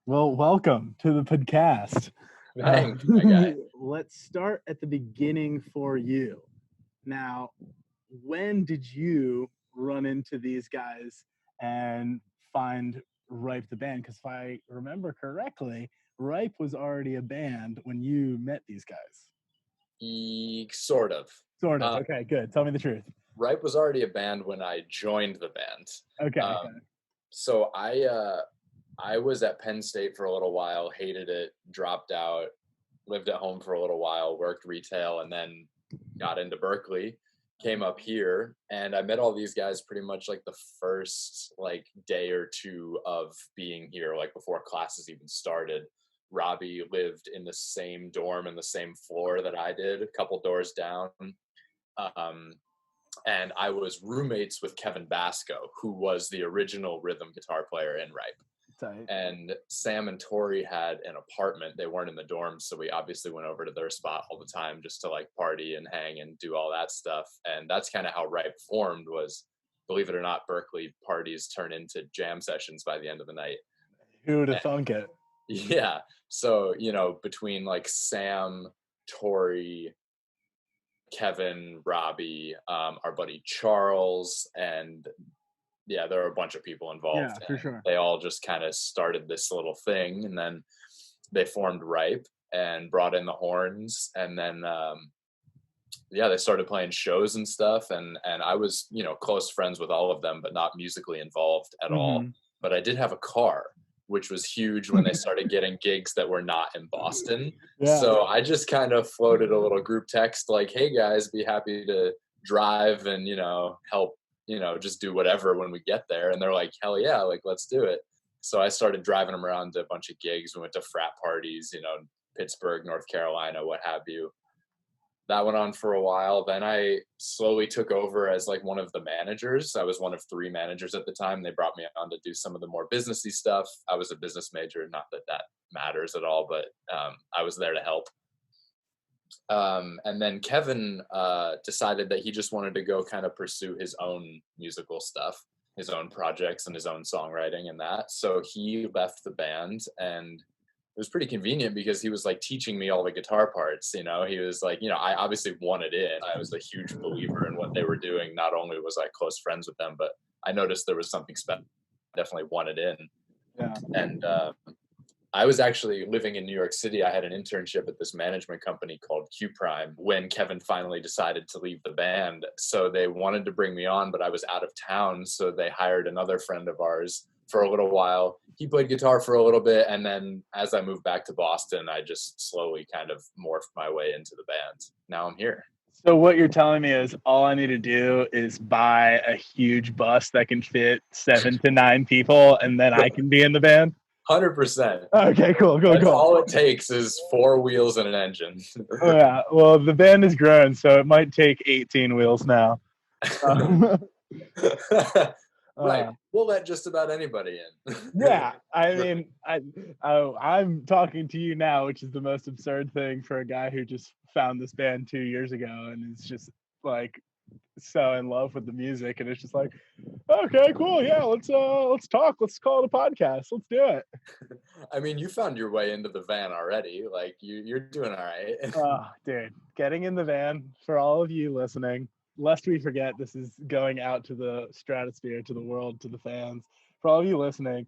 Well, welcome to the podcast. Thanks, my guy. Let's start at the beginning for you. Now, when did you run into these guys and find Ripe the band? Because if I remember correctly, Ripe was already a band when you met these guys. Sort of. Sort of. Uh, Okay, good. Tell me the truth. Ripe was already a band when I joined the band. Okay. So I was at Penn State for a little while, hated it, dropped out, lived at home for a little while, worked retail, and then got into Berkeley. Came up here, and I met all these guys pretty much like the first day or two of being here, like before classes even started. Robbie lived in the same dorm and the same floor that I did, a couple doors down. Um, and I was roommates with Kevin Basco, who was the original rhythm guitar player in Ripe. Tight. And Sam and Tori had an apartment. They weren't in the dorms, so we obviously went over to their spot all the time just to like party and hang and do all that stuff. And that's kind of how Ripe formed. Was, believe it or not, Berkeley parties turn into jam sessions by the end of the night. Who would have thunk it? Yeah. So, between like Sam, Tori, Kevin, Robbie, our buddy Charles, and yeah, there are a bunch of people involved. Yeah, for sure. They all just kind of started this little thing, and then they formed Ripe and brought in the horns, and then they started playing shows and stuff, and I was close friends with all of them, but not musically involved at all. But I did have a car, which was huge when they started getting gigs that were not in Boston. Yeah. So I just kind of floated a little group text like, hey guys, be happy to drive and, help, just do whatever when we get there. And they're like, hell yeah, like, let's do it. So I started driving them around to a bunch of gigs. We went to frat parties, Pittsburgh, North Carolina, what have you. That went on for a while. Then I slowly took over as like one of the managers. I was one of 3 managers at the time. They brought me on to do some of the more businessy stuff. I was a business major, not that that matters at all, but I was there to help. And then Kevin decided that he just wanted to go kind of pursue his own musical stuff, his own projects and his own songwriting and that. So he left the band, and it was pretty convenient because he was like teaching me all the guitar parts. He was like, I obviously wanted in. I was a huge believer in what they were doing. Not only was I close friends with them, but I noticed there was something special. Definitely wanted in. Yeah. And I was actually living in New York City. I had an internship at this management company called Q Prime when Kevin finally decided to leave the band. So they wanted to bring me on, but I was out of town. So they hired another friend of ours for a little while. He played guitar for a little bit. And then as I moved back to Boston, I just slowly kind of morphed my way into the band. Now I'm here. So what you're telling me is all I need to do is buy a huge bus that can fit 7 to 9 people, and then I can be in the band? 100%. Okay, cool. That's all it takes is 4 wheels and an engine. Oh, yeah. Well, the band has grown, so it might take 18 wheels now. Right. We'll let just about anybody in. Yeah. I mean, I'm talking to you now, which is the most absurd thing for a guy who just found this band 2 years ago and is just like so in love with the music, and it's just like, okay, cool, yeah, let's talk, let's call it a podcast, let's do it. I mean, you found your way into the van already. Like you're doing all right. Dude, getting in the van, for all of you listening, lest we forget, this is going out to the stratosphere, to the world, to the fans. For all of you listening,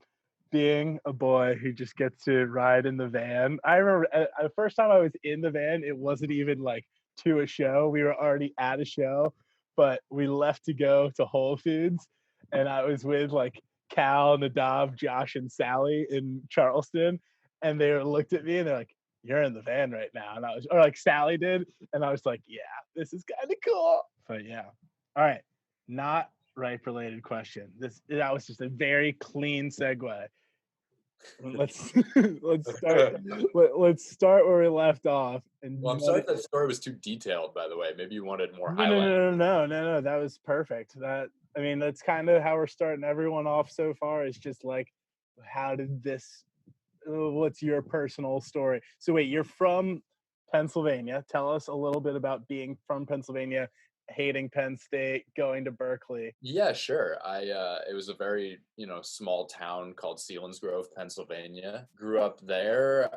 being a boy who just gets to ride in the van. I remember the first time I was in the van, it wasn't even like to a show. We were already at a show, but we left to go to Whole Foods, and I was with like Cal, Nadav, Josh, and Sally in Charleston, and they looked at me and they're like, "You're in the van right now," and I was, or like Sally did, and I was like, "Yeah, this is kind of cool." But yeah, all right, not Ripe related question. That was just a very clean segue. Let's start where we left off. And Well, I'm sorry if that story was too detailed, by the way. Maybe you wanted more highlights. No. That was perfect. That's kind of how we're starting everyone off so far. Is just like, how did this? What's your personal story? So wait, you're from Pennsylvania. Tell us a little bit about being from Pennsylvania hating Penn State, going to Berkeley? Yeah, sure. It was a very, small town called Selinsgrove, Pennsylvania. Grew up there.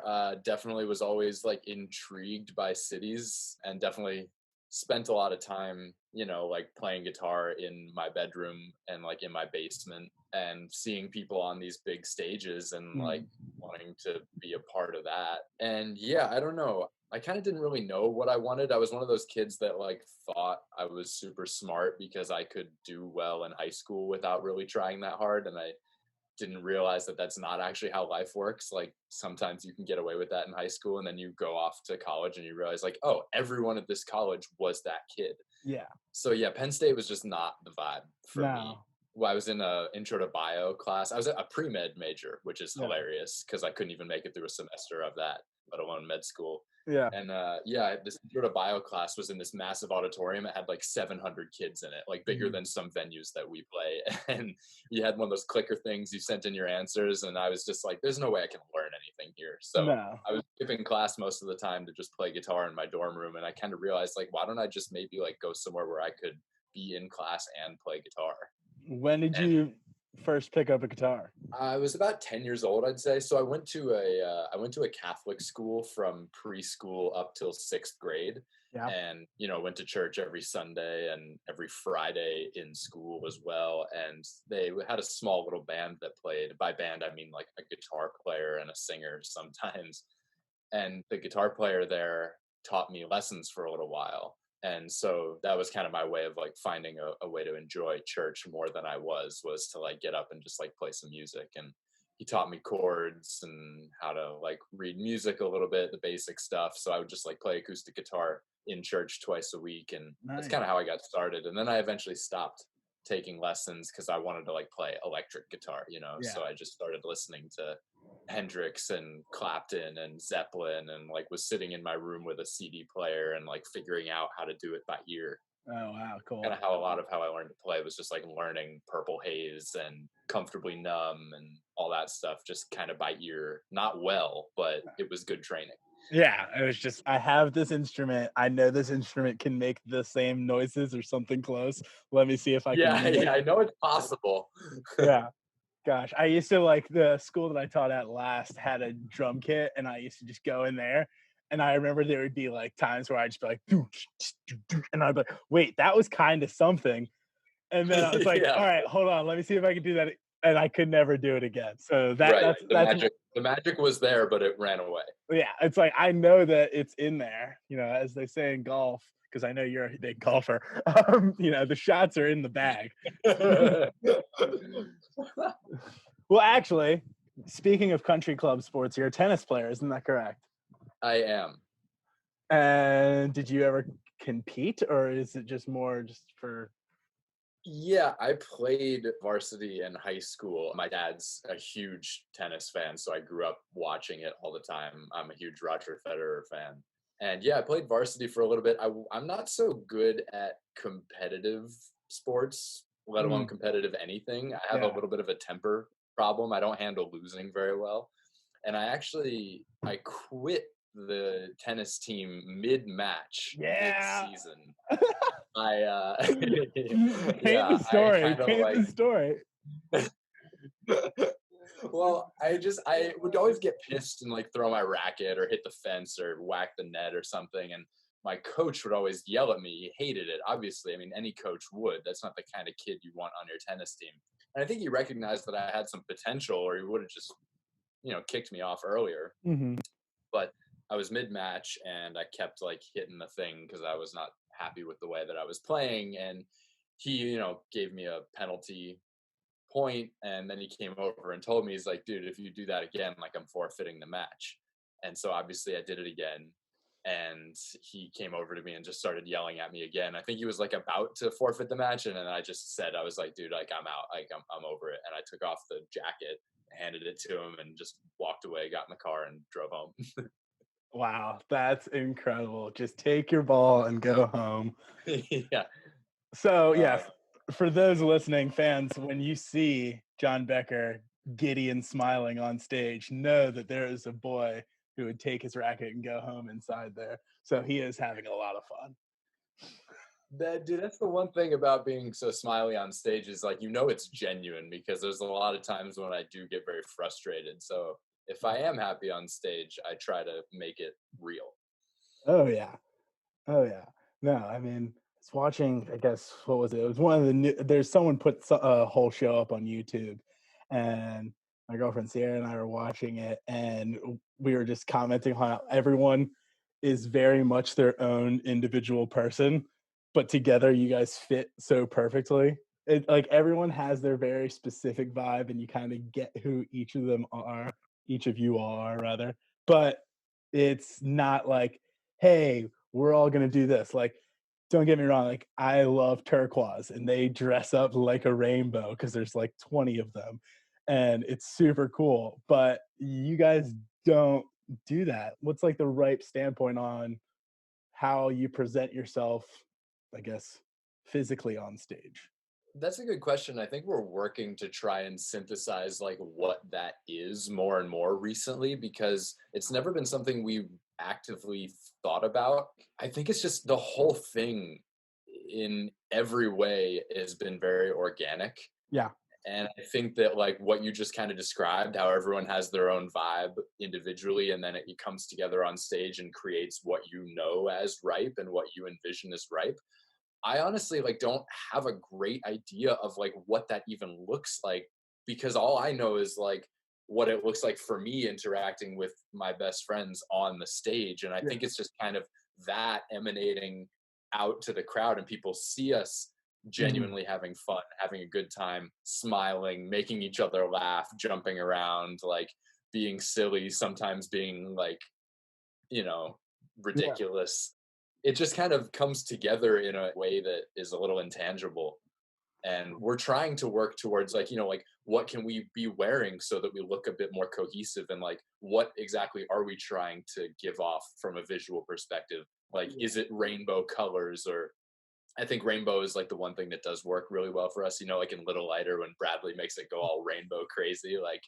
Definitely was always like intrigued by cities, and definitely spent a lot of time, like playing guitar in my bedroom and like in my basement and seeing people on these big stages and like wanting to be a part of that. And yeah, I don't know. I kind of didn't really know what I wanted. I was one of those kids that like thought I was super smart because I could do well in high school without really trying that hard. And I didn't realize that that's not actually how life works. Like sometimes you can get away with that in high school and then you go off to college and you realize like, oh, everyone at this college was that kid. Yeah. So yeah, Penn State was just not the vibe for me. No. Well, I was in a intro to bio class. I was a pre-med major, which is Yeah. hilarious because I couldn't even make it through a semester of that, let alone med school. Yeah. And yeah, this intro to bio class was in this massive auditorium. It had like 700 kids in it, like bigger than some venues that we play. And you had one of those clicker things. You sent in your answers, and I was just like, "There's no way I can learn anything here." So No. I was skipping class most of the time to just play guitar in my dorm room. And I kind of realized, like, why don't I just maybe like go somewhere where I could be in class and play guitar? When did And you first pick up a guitar? I was about 10 years old, I'd say. So I went to a Catholic school from preschool up till 6th grade, Yeah. and went to church every Sunday and every Friday in school as well. And they had a small little band that played. By band, I mean like a guitar player and a singer sometimes. And the guitar player there taught me lessons for a little while. And so that was kind of my way of like finding a way to enjoy church more than I was to like get up and just like play some music. And he taught me chords and how to like read music a little bit, the basic stuff. So I would just like play acoustic guitar in church twice a week. And that's Nice. kind of how I got started. And then I eventually stopped taking lessons because I wanted to like play electric guitar, Yeah. So I just started listening to Hendrix and Clapton and Zeppelin, and like was sitting in my room with a CD player and like figuring out how to do it by ear. Oh wow, cool. Kind of how a lot of how I learned to play was just like learning Purple Haze and Comfortably Numb and all that stuff just kind of by ear. Not well, but it was good training. Yeah, it was just I have this instrument. I know this instrument can make the same noises or something close. Let me see if I can Yeah, mimic. yeah, I know it's possible. Yeah. Gosh, I used to like the school that I taught at last had a drum kit, and I used to just go in there. And I remember there would be like times where I'd just be like, and I'd be like, wait, that was kind of something. And then I was like, Yeah, all right, hold on, let me see if I can do that. And I could never do it again. So right. that's The magic was there, but it ran away. yeah, it's like I know that it's in there, as they say in golf, because I know you're a big golfer. The shots are in the bag. Well, actually, speaking of country club sports, you're a tennis player, isn't that correct? I am. And did you ever compete, or is it just more just for? Yeah, I played varsity in high school. My dad's a huge tennis fan, so I grew up watching it all the time. I'm a huge Roger Federer fan. And yeah, I played varsity for a little bit. I'm not so good at competitive sports, let alone competitive anything. I have a Yeah. little bit of a temper problem. I don't handle losing very well. And I quit the tennis team mid-match, Yeah. mid-season. Paint Paint the story. Paint the story. Well, I would always get pissed and like throw my racket or hit the fence or whack the net or something. And my coach would always yell at me. He hated it, obviously. I mean, any coach would. That's not the kind of kid you want on your tennis team. And I think he recognized that I had some potential, or he would have just, kicked me off earlier. Mm-hmm. But I was mid-match and I kept like hitting the thing because I was not happy with the way that I was playing. And he, gave me a penalty point, and then he came over and told me, he's like, dude, if you do that again, like I'm forfeiting the match. And so obviously I did it again, and he came over to me and just started yelling at me again. I think he was like about to forfeit the match, and then I just said, I was like, dude, like I'm out, like I'm over it. And I took off the jacket, handed it to him, and just walked away, got in the car, and drove home. Wow, that's incredible. Just take your ball and go home. Yeah. So, yeah, for those listening, fans, when you see John Becker giddy and smiling on stage, know that there is a boy who would take his racket and go home inside there. So he is having a lot of fun. Dude, that's the one thing about being so smiley on stage is like, it's genuine because there's a lot of times when I do get very frustrated. So if I am happy on stage, I try to make it real. Oh yeah. Oh yeah. No, I mean, it's watching. I guess what was it? It was one of the new. There's someone put a whole show up on YouTube, and my girlfriend Sierra and I were watching it, and we were just commenting how everyone is very much their own individual person, but together you guys fit so perfectly. Like everyone has their very specific vibe, and you kind of get who each of you are rather. But it's not like, hey, we're all gonna do this. Like, don't get me wrong, like I love turquoise and they dress up like a rainbow because there's like 20 of them and it's super cool. But you guys don't do that. What's like the right standpoint on how you present yourself, I guess, physically on stage? That's a good question. I think we're working to try and synthesize like what that is more and more recently because it's never been something we've actively thought about. I think it's just the whole thing in every way has been very organic. Yeah. And I think that like what you just kind of described, how everyone has their own vibe individually, and then it comes together on stage and creates what you know as Ripe and what you envision as Ripe. I honestly like don't have a great idea of like what that even looks like because all I know is like what it looks like for me interacting with my best friends on the stage. And I Yeah. think it's just kind of that emanating out to the crowd and people see us Mhm. genuinely having fun, having a good time, smiling, making each other laugh, jumping around, like being silly, sometimes being like, you know, Yeah. ridiculous. It just kind of comes together in a way that is a little intangible. And we're trying to work towards like, like what can we be wearing so that we look a bit more cohesive and like what exactly are we trying to give off from a visual perspective? Like, Yeah. is it rainbow colors or I think rainbow is like the one thing that does work really well for us, like in Little Lighter when Bradley makes it go all rainbow crazy. Like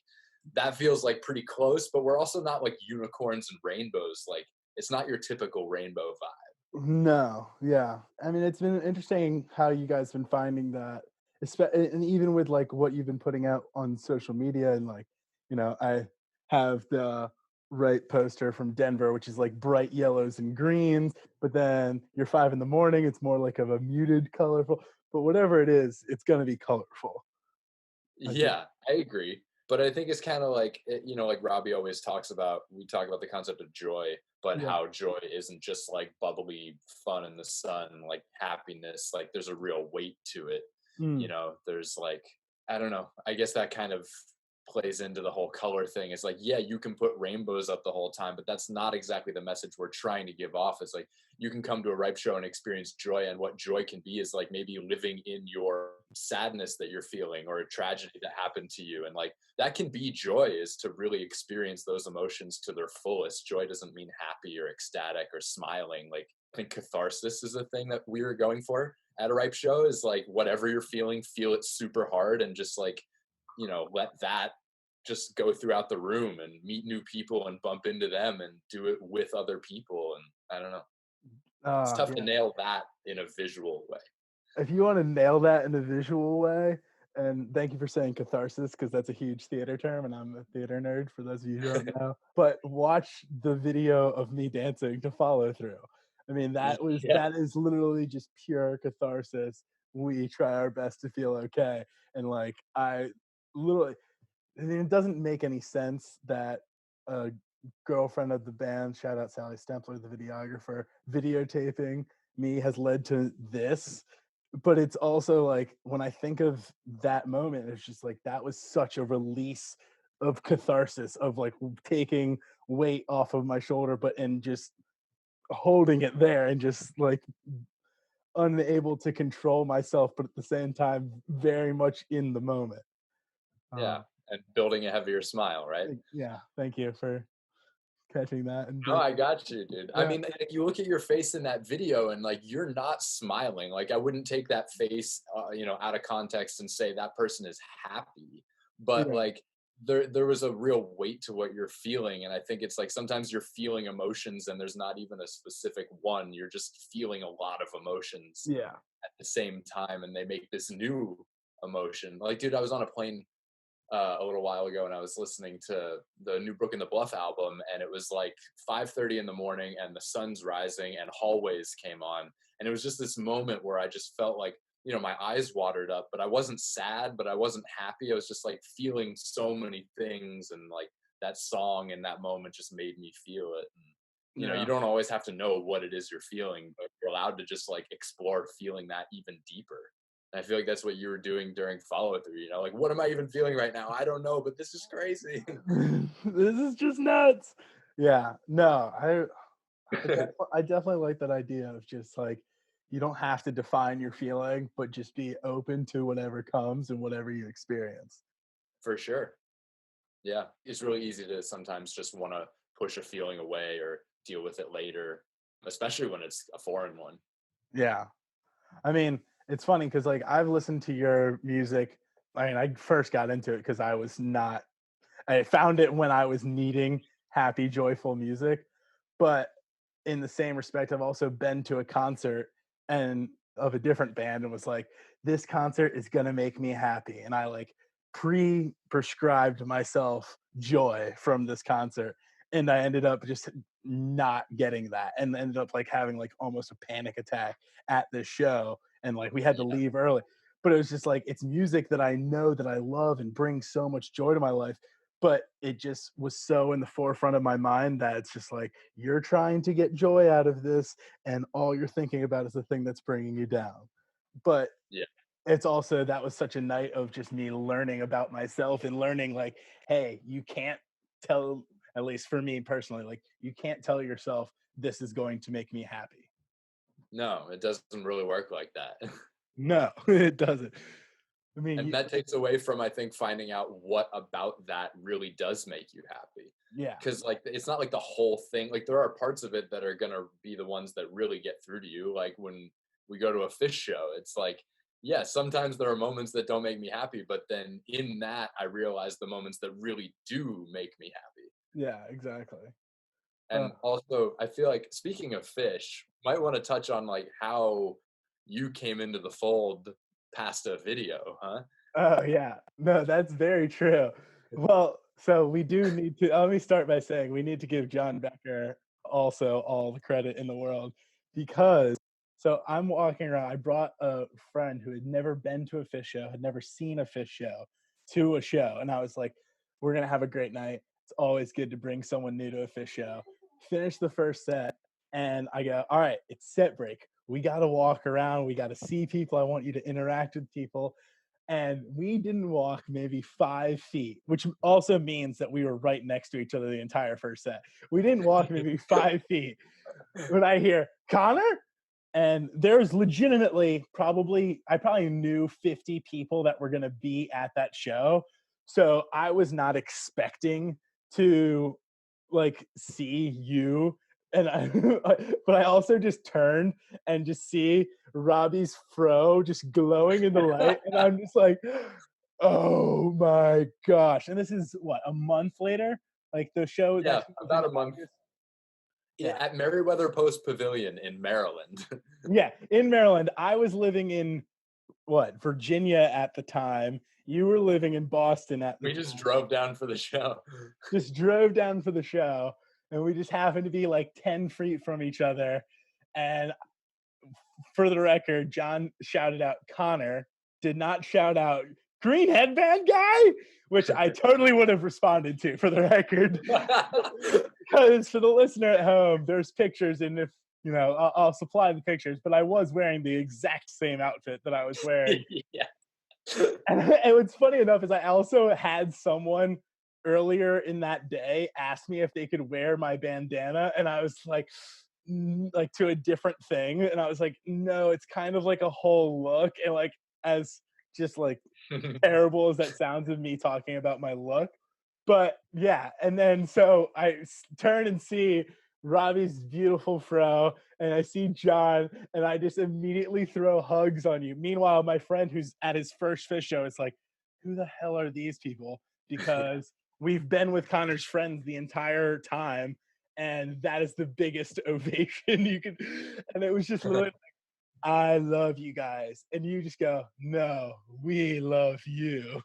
that feels like pretty close, but we're also not like unicorns and rainbows. Like it's not your typical rainbow vibe. No, yeah. I mean, it's been interesting how you guys been finding that, and even with like what you've been putting out on social media, and like, I have the right poster from Denver, which is like bright yellows and greens, but then your 5 in the morning, it's more like of a muted, colorful. But whatever it is, it's gonna be colorful. I think. Yeah, I agree. But I think it's kind of like, like Robbie always talks about, we talk about the concept of joy, but Yeah. how joy isn't just like bubbly fun in the sun, like happiness, like there's a real weight to it. Mm, There's like, I don't know, I guess that kind of plays into the whole color thing. It's like, yeah, you can put rainbows up the whole time, but that's not exactly the message we're trying to give off. It's like, you can come to a Ripe show and experience joy, and what joy can be is like maybe living in your sadness that you're feeling or a tragedy that happened to you, and like that can be joy, is to really experience those emotions to their fullest. Joy doesn't mean happy or ecstatic or smiling. Like I think catharsis is a thing that we were going for at a Ripe show, is like whatever you're feeling, feel it super hard and just like let that just go throughout the room and meet new people and bump into them and do it with other people. And I don't know, it's tough to yeah. nail that in a visual way. If you want to nail that in a visual way, and thank you for saying catharsis because that's a huge theater term, and I'm a theater nerd for those of you who don't know. But watch the video of me dancing to follow through. I mean, Yeah, that is literally just pure catharsis. We try our best to feel okay, and like I literally, I mean, it doesn't make any sense that a girlfriend of the band, shout out Sally Stempler, the videographer, videotaping me has led to this. But it's also like when I think of that moment, it's just like that was such a release of catharsis of like taking weight off of my shoulder, but and just holding it there and just like unable to control myself, but at the same time, very much in the moment. yeah, Uh, and building a heavier smile, right? yeah, thank you for catching that and No, bring. I got you, dude. I Yeah, mean, like, you look at your face in that video and like you're not smiling. Like I wouldn't take that face, out of context and say that person is happy. But yeah, like there was a real weight to what you're feeling, and I think it's like sometimes you're feeling emotions and there's not even a specific one. You're just feeling a lot of emotions Yeah. at the same time, and they make this new emotion. Like, dude, I was on a plane a little while ago, and I was listening to the new Brook and the Bluff album, and it was like 5:30 in the morning, and the sun's rising, and Hallways came on, and it was just this moment where I just felt like, you know, my eyes watered up, but I wasn't sad, but I wasn't happy. I was just like feeling so many things, and like that song and that moment just made me feel it. And, you know, you Yeah. don't always have to know what it is you're feeling, but you're allowed to just like explore feeling that even deeper. And I feel like that's what you were doing during follow through. You know, like, what am I even feeling right now? I don't know, but this is crazy. This is just nuts. Yeah. No, I definitely like that idea of just like you don't have to define your feeling, but just be open to whatever comes and whatever you experience. For sure. Yeah. It's really easy to sometimes just want to push a feeling away or deal with it later, especially when it's a foreign one. Yeah. I mean, it's funny because like I've listened to your music. I mean, I first got into it because I found it when I was needing happy, joyful music. But in the same respect, I've also been to a concert and of a different band and was like, this concert is gonna make me happy. And I like prescribed myself joy from this concert. And I ended up just not getting that and ended up like having like almost a panic attack at this show. And like we had to Yeah. leave early. But it was just like it's music that I know that I love and brings so much joy to my life, but it just was so in the forefront of my mind that it's just like you're trying to get joy out of this and all you're thinking about is the thing that's bringing you down. But Yeah. it's also that was such a night of just me learning about myself and learning like, hey, you can't tell, at least for me personally, like you can't tell yourself this is going to make me happy. No, it doesn't really work like that. No, it doesn't. I mean, And that takes away from, I think, finding out what about that really does make you happy. yeah, Because like it's not like the whole thing. Like there are parts of it that are gonna be the ones that really get through to you. Like when we go to a fish show, it's like, yeah, sometimes there are moments that don't make me happy, but then in that I realize the moments that really do make me happy. yeah, exactly. Uh, And also, I feel like speaking of fish, might want to touch on like how you came into the fold past a video, huh? Oh yeah. No, that's very true. Well, so we do need to let me start by saying we need to give John Becker also all the credit in the world because so I'm walking around. I brought a friend who had never been to a fish show, had never seen a fish show to a show. And I was like, we're gonna have a great night. It's always good to bring someone new to a fish show. Finish the first set, and I go, all right, it's set break. We gotta walk around, we gotta see people. I want you to interact with people, and we didn't walk maybe 5 feet, which also means that we were right next to each other the entire first set. We didn't walk maybe 5 feet when I hear Connor, and there's legitimately I probably knew 50 people that were going to be at that show. So I was not expecting to like see you. And I, but I also just turned and just see Robbie's fro just glowing in the light. And I'm just like, oh my gosh. And this is what, a month later? Like the show Yeah, that show was in about a month. August. Yeah. At Meriwether Post Pavilion in Maryland. Yeah. In Maryland. I was living in what, Virginia at the time. You were living in Boston at the We just time. drove down for the show. Just drove down for the show, and we just happened to be like 10 feet from each other. And for the record, John shouted out Connor, did not shout out green headband guy, which I totally would have responded to for the record. Because for the listener at home, there's pictures, and if you know, I'll supply the pictures, but I was wearing the exact same outfit that I was wearing. Yeah. And what's funny enough is I also had someone earlier in that day ask me if they could wear my bandana, and I was like to a different thing, and I was like, no, it's kind of like a whole look, and like as just like terrible as that sounds of me talking about my look, but yeah. And then so turn and see Robbie's beautiful fro, and I see John, and I just immediately throw hugs on you. Meanwhile, my friend who's at his first fish show is like, who the hell are these people? because we've been with Connor's friends the entire time, and that is the biggest ovation you could. And it was just literally, I love you guys. And you just go, no, we love you.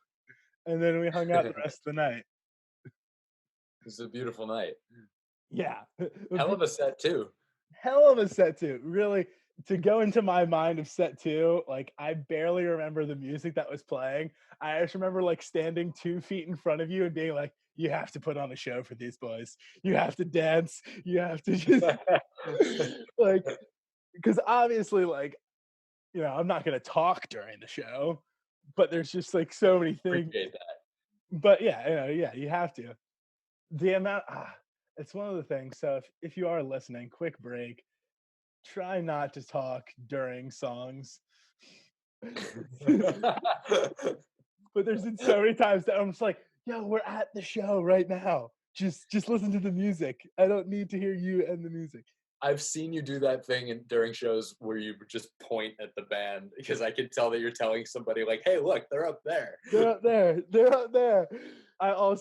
And then we hung out the rest of the night. It's a beautiful night. Yeah. Hell of a set too. Hell of a set two. Really, to go into my mind of set two, like I barely remember the music that was playing. I just remember like standing 2 feet in front of you and being like, you have to put on a show for these boys. You have to dance. You have to just like, because obviously, like, I'm not going to talk during the show, but there's just like so many things. Appreciate that. But yeah, you have to. The amount, it's one of the things. So if you are listening, quick break, try not to talk during songs. But there's been so many times that I'm just like, yo, we're at the show right now. Just listen to the music. I don't need to hear you and the music. I've seen you do that thing during shows where you just point at the band, because I can tell that you're telling somebody like, hey, look, they're up there. They're up there. They're up there. I'll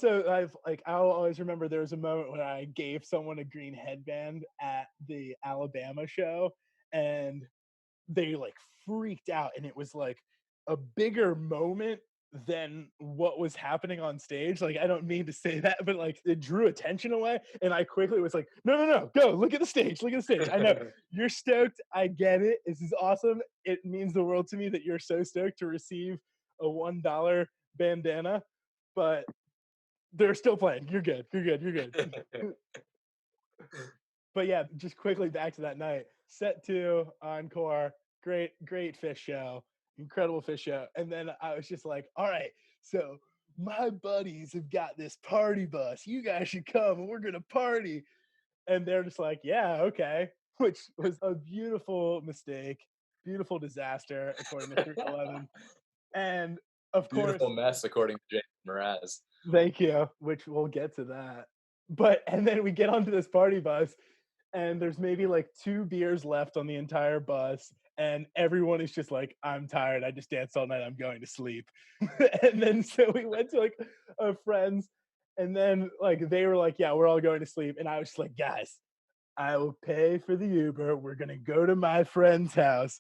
always remember there was a moment when I gave someone a green headband at the Alabama show, and they like freaked out, and it was like a bigger moment than what was happening on stage. Like, I don't mean to say that, but like it drew attention away, and I quickly was like, no, go look at the stage. I know you're stoked. I get it. This is awesome. It means the world to me that you're so stoked to receive a $1 bandana, but they're still playing. You're good. But yeah, just quickly back to that night. Set two, encore, great fish show, incredible fish show. And then I was just like, all right, so my buddies have got this party bus. You guys should come and we're gonna party. And they're just like, yeah, okay. Which was a beautiful mistake, beautiful disaster, according to 311. And of Beautiful course, mess, according to James Mraz. thank you, which we'll get to that. And then we get onto this party bus, and there's maybe like 2 beers left on the entire bus, and everyone is just like, I'm tired. I just danced all night. I'm going to sleep. And then so we went to like a friend's, and then like they were like, yeah, we're all going to sleep. And I was just like, guys, I will pay for the Uber. We're gonna go to my friend's house.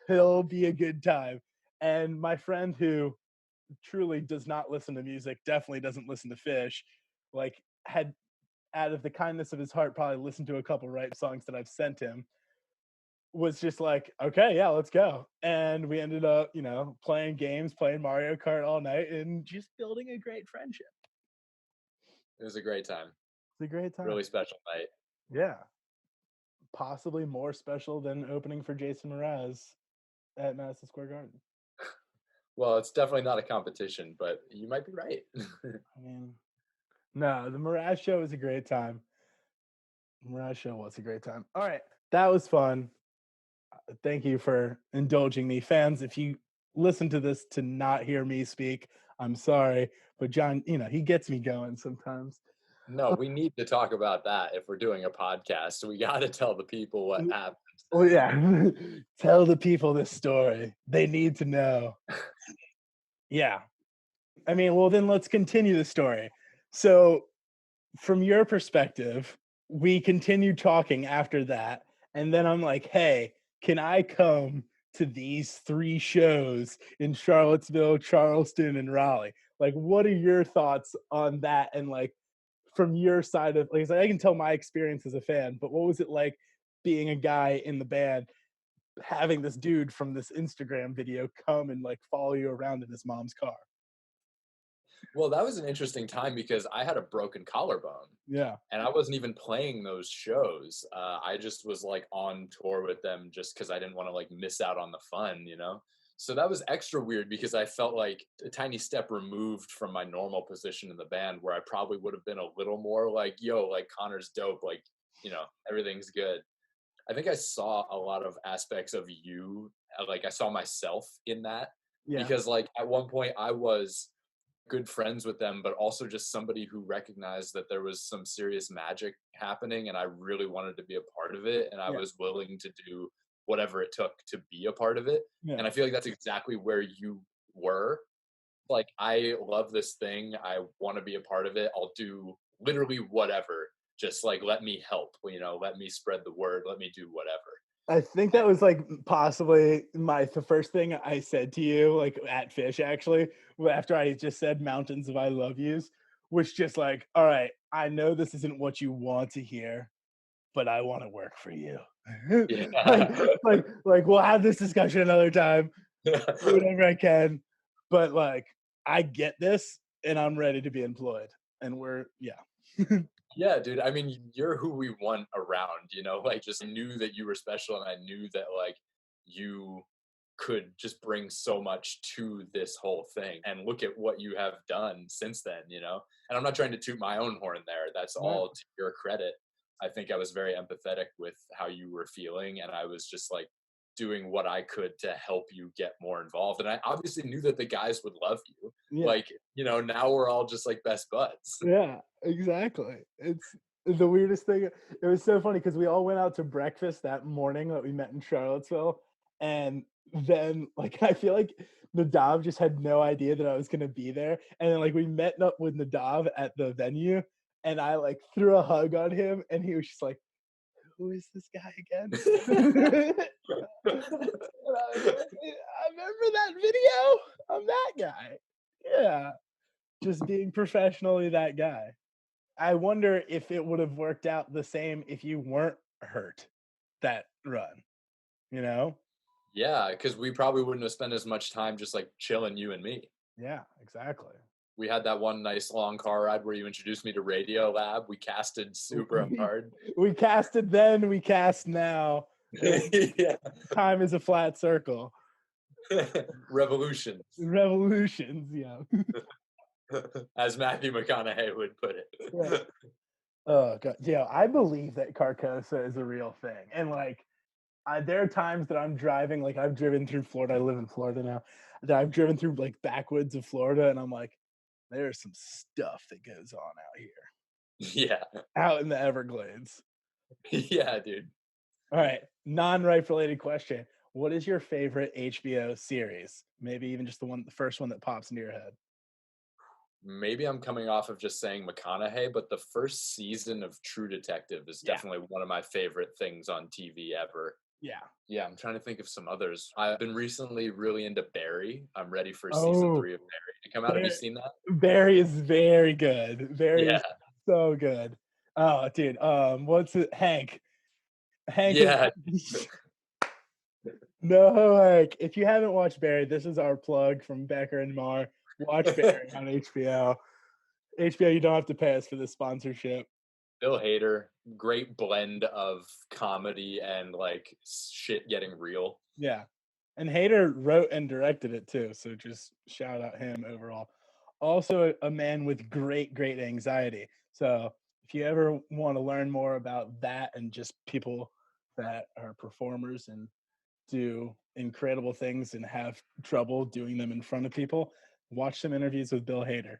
He'll be a good time. And my friend, who truly does not listen to music, definitely doesn't listen to Fish, like had, out of the kindness of his heart, probably listened to a couple Ripe songs that I've sent him, was just like, okay, yeah, let's go. And we ended up, playing games, playing Mario Kart all night, and just building a great friendship. It was a great time. It's a great time. Really special night. Yeah. Possibly more special than opening for Jason Mraz at Madison Square Garden. Well, it's definitely not a competition, but you might be right. I mean, no, the Mraz show was a great time. Mraz show was a great time. All right, that was fun. Thank you for indulging me. Fans, if you listen to this to not hear me speak, I'm sorry. But John, he gets me going sometimes. No, we need to talk about that if we're doing a podcast. We got to tell the people what happened. Oh, yeah. Tell the people this story. They need to know. Yeah. I mean, well, then let's continue the story. So, from your perspective, we continued talking after that. And then I'm like, hey, can I come to these 3 shows in Charlottesville, Charleston, and Raleigh? Like, what are your thoughts on that? And like, from your side of, like, I can tell my experience as a fan, but what was it like being a guy in the band, having this dude from this Instagram video come and like follow you around in his mom's car? Well, that was an interesting time because I had a broken collarbone. Yeah. And I wasn't even playing those shows. I just was like on tour with them just because I didn't want to like miss out on the fun, So that was extra weird because I felt like a tiny step removed from my normal position in the band, where I probably would have been a little more like, yo, like Connor's dope, like, everything's good. I think I saw a lot of aspects of you, like I saw myself in that. Yeah. Because like at one point I was good friends with them, but also just somebody who recognized that there was some serious magic happening, and I really wanted to be a part of it, and I was willing to do whatever it took to be a part of it. Yeah. And I feel like that's exactly where you were. like, I love this thing. I want to be a part of it. I'll do literally whatever. Just like, let me help, let me spread the word. Let me do whatever. I think that was like possibly the first thing I said to you, like at Fish, actually, after I just said mountains of I love yous, was just like, all right, I know this isn't what you want to hear, but I want to work for you. like, Yeah. like we'll have this discussion another time, do whatever I can, but like I get this and I'm ready to be employed. And Yeah, dude. I mean, you're who we want around, like just knew that you were special and I knew that like you could just bring so much to this whole thing. And look at what you have done since then. And I'm not trying to toot my own horn there. That's No. all to your credit. I think I was very empathetic with how you were feeling and I was just like doing what I could to help you get more involved. And I obviously knew that the guys would love you. Yeah. Like, now we're all just like best buds. Yeah, exactly. It's the weirdest thing. It was so funny because we all went out to breakfast that morning that we met in Charlottesville, and then like I feel like Nadav just had no idea that I was gonna be there, and then like we met up with Nadav at the venue, and I like threw a hug on him, and he was just like, "Who is this guy again?" And I was like, I remember that video. I'm that guy. Yeah, just being professionally that guy. I wonder if it would have worked out the same if you weren't hurt that run, you know? Yeah, because we probably wouldn't have spent as much time just like chilling, you and me. Yeah, exactly. We had that one nice long car ride where you introduced me to Radio Lab. We casted super We, hard. we casted then, we cast now. Yeah. Time is a flat circle. Revolutions, Revolutions, yeah. as Matthew McConaughey would put it. Yeah. Oh god, yeah. I believe that Carcosa is a real thing, and like, there are times that I'm driving. Like, I've driven through Florida. I live in Florida now. That I've driven through like backwoods of Florida, and I'm like, there's some stuff that goes on out here, Yeah. out in the Everglades. Yeah, dude. All right, non-ripe related question. What is your favorite HBO series? Maybe even just the first one that pops into your head. Maybe I'm coming off of just saying McConaughey, but the first season of True Detective is Yeah. definitely one of my favorite things on TV ever. Yeah. Yeah, I'm trying to think of some others. I've been recently really into Barry. I'm ready for season Oh, 3 of Barry to come out. Have you seen that? Barry is very good. Barry Yeah. is so good. Oh, dude. What's it? Hank. Hank Yeah. is no Hank. If you haven't watched Barry, this is our plug from Becker and Marr. Watch Barry on HBO. HBO, you don't have to pay us for this sponsorship. Bill Hader, great blend of comedy and like shit getting real. Yeah. And Hader wrote and directed it too. So just shout out him overall. Also a man with great, great anxiety. So if you ever want to learn more about that and just people that are performers and do incredible things and have trouble doing them in front of people, watch some interviews with Bill Hader.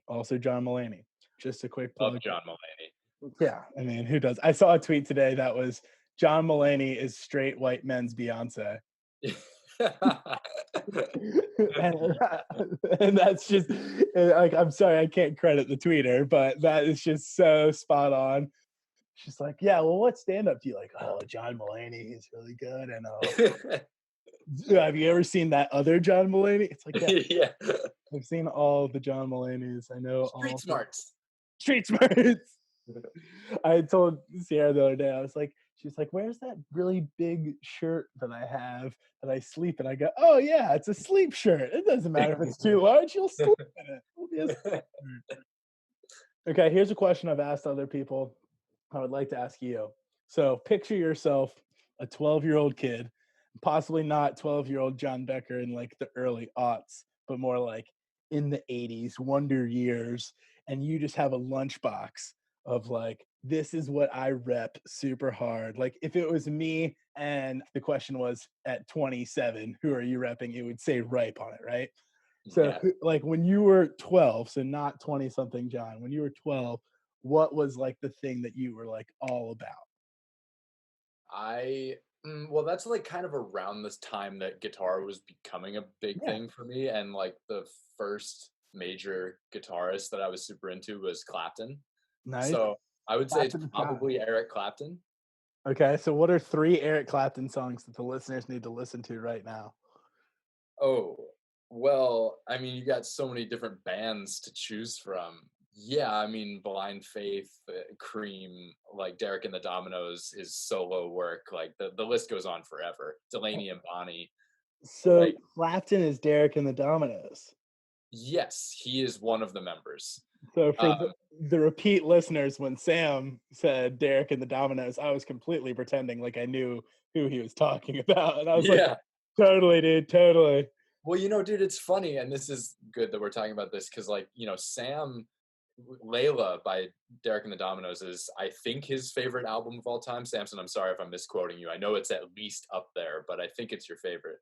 Also John Mulaney. Just a quick Love plug. John Mulaney. Yeah, I mean, who does? I saw a tweet today that was John Mulaney is straight white men's Beyonce. and, and that's just like, I'm sorry, I can't credit the tweeter, but that is just so spot on. She's like, yeah, well, what stand-up do you like? Oh, John Mulaney, he's really good. And have you ever seen that other John Mulaney? It's like, yeah, Yeah. I've seen all the John Mulaney's. I know Street all smarts. Street smarts. I told Sierra the other day, I was like, she's like, where's that really big shirt that I have that I sleep in? I go, oh yeah, it's a sleep shirt. It doesn't matter if it's too large, you'll sleep in it. It'll be a sleep shirt. Okay, here's a question I've asked other people. I would like to ask you. So picture yourself a 12-year-old kid, possibly not 12-year-old John Becker in like the early aughts, but more like in the 80s, wonder years, and you just have a lunchbox of like, this is what I rep super hard. Like if it was me and the question was at 27, who are you repping? It would say Ripe on it, right? So Yeah. like when you were 12, so not 20 something John, when you were 12, what was like the thing that you were like all about? I Well, that's like kind of around this time that guitar was becoming a big Yeah, thing for me, and like the first major guitarist that I was super into was Clapton. nice. So I would say it's Clapton shot. probably Eric Clapton. Okay, so what are 3 Eric Clapton songs that the listeners need to listen to right now? Oh, well, I mean, you got so many different bands to choose from. Yeah, I mean, Blind Faith, Cream, like Derek and the Dominoes, his solo work, like the list goes on forever. Delaney and Bonnie, So like Clapton is Derek and the Dominoes. yes, he is one of the members. So for Um, the repeat listeners, when Sam said Derek and the Dominoes, I was completely pretending like I knew who he was talking about, and I was like, yeah. "Totally, dude, totally." Well, dude, it's funny, and this is good that we're talking about this because, like, Sam Layla by Derek and the Dominoes is, I think, his favorite album of all time. Samson, I'm sorry if I'm misquoting you. I know it's at least up there, but I think it's your favorite.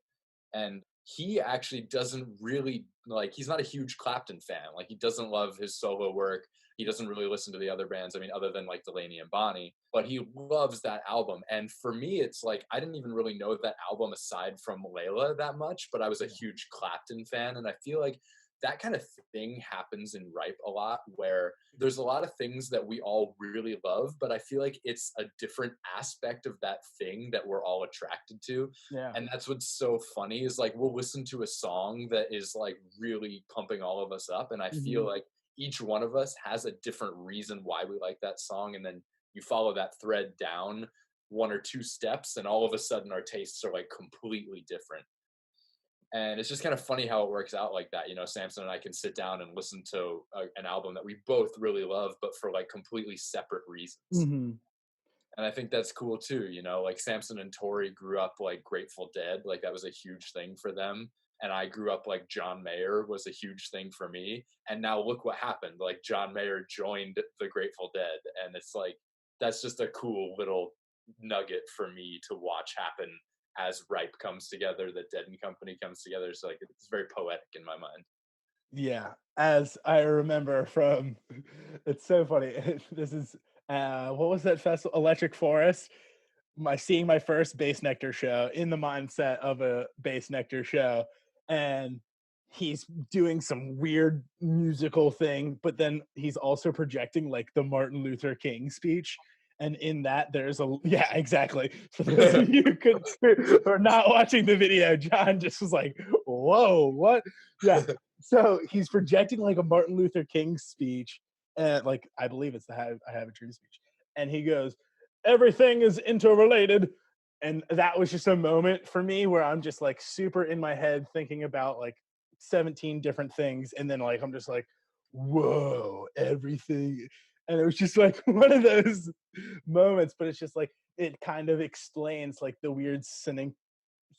And he actually doesn't really like, he's not a huge Clapton fan. Like, he doesn't love his solo work. He doesn't really listen to the other bands. I mean, other than like Delaney and Bonnie, but he loves that album. And for me, it's like, I didn't even really know that album aside from Layla that much, but I was a huge Clapton fan. And I feel like that kind of thing happens in Ripe a lot, where there's a lot of things that we all really love, but I feel like it's a different aspect of that thing that we're all attracted to. Yeah. And that's what's so funny is like we'll listen to a song that is like really pumping all of us up. And I feel Mhm. like each one of us has a different reason why we like that song. And then you follow that thread down one or two steps, and all of a sudden our tastes are like completely different. And it's just kind of funny how it works out like that. Samson and I can sit down and listen to an album that we both really love, but for like completely separate reasons. Mhm. And I think that's cool too. Like Samson and Tori grew up like Grateful Dead, like that was a huge thing for them. And I grew up like John Mayer was a huge thing for me. And now look what happened. Like John Mayer joined the Grateful Dead. And it's like, that's just a cool little nugget for me to watch happen as Ripe comes together, the Dead and Company comes together. So like it's very poetic in my mind. Yeah, as I remember from it's so funny. This is, what was that festival? Electric Forest. Seeing my first Bass Nectar show in the mindset of a Bass Nectar show, and he's doing some weird musical thing, but then he's also projecting like the Martin Luther King speech. And in that, there's yeah, exactly. For those of you who could or not watching the video, John just was like, "Whoa, what?" Yeah. So he's projecting like a Martin Luther King speech, and like I believe it's the I Have a Dream speech, and he goes, everything is interrelated. And that was just a moment for me where I'm just like super in my head thinking about like 17 different things. And then like, I'm just like, whoa, everything. And it was just like one of those moments, but it's just like, it kind of explains like the weird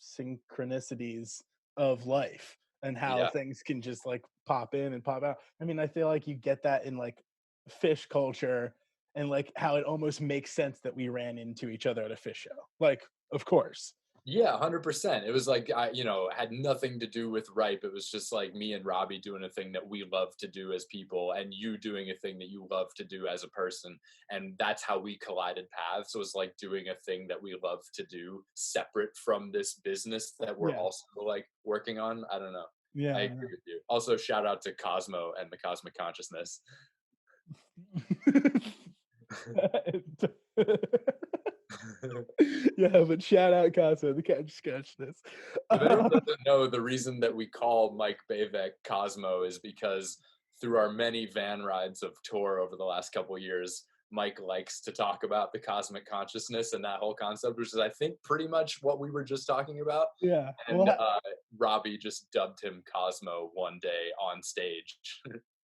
synchronicities of life and how Yeah. things can just like pop in and pop out. I mean, I feel like you get that in like fish culture and like how it almost makes sense that we ran into each other at a fish show. Like, of course. Yeah, 100%. It was like had nothing to do with Ripe. It was just like me and Robbie doing a thing that we love to do as people, and you doing a thing that you love to do as a person. And that's how we collided paths. It was like doing a thing that we love to do separate from this business that we're Yeah. also like working on. I don't know. I Yeah. agree with you. Also, shout out to Cosmo and the Cosmic Consciousness. Yeah, but shout out Casa, the catch sketch this. If anyone doesn't know, the reason that we call Mike Bavek Cosmo is because through our many van rides of tour over the last couple of years, Mike likes to talk about the cosmic consciousness and that whole concept, which is, I think, pretty much what we were just talking about. Yeah. And Well, Robbie just dubbed him Cosmo one day on stage.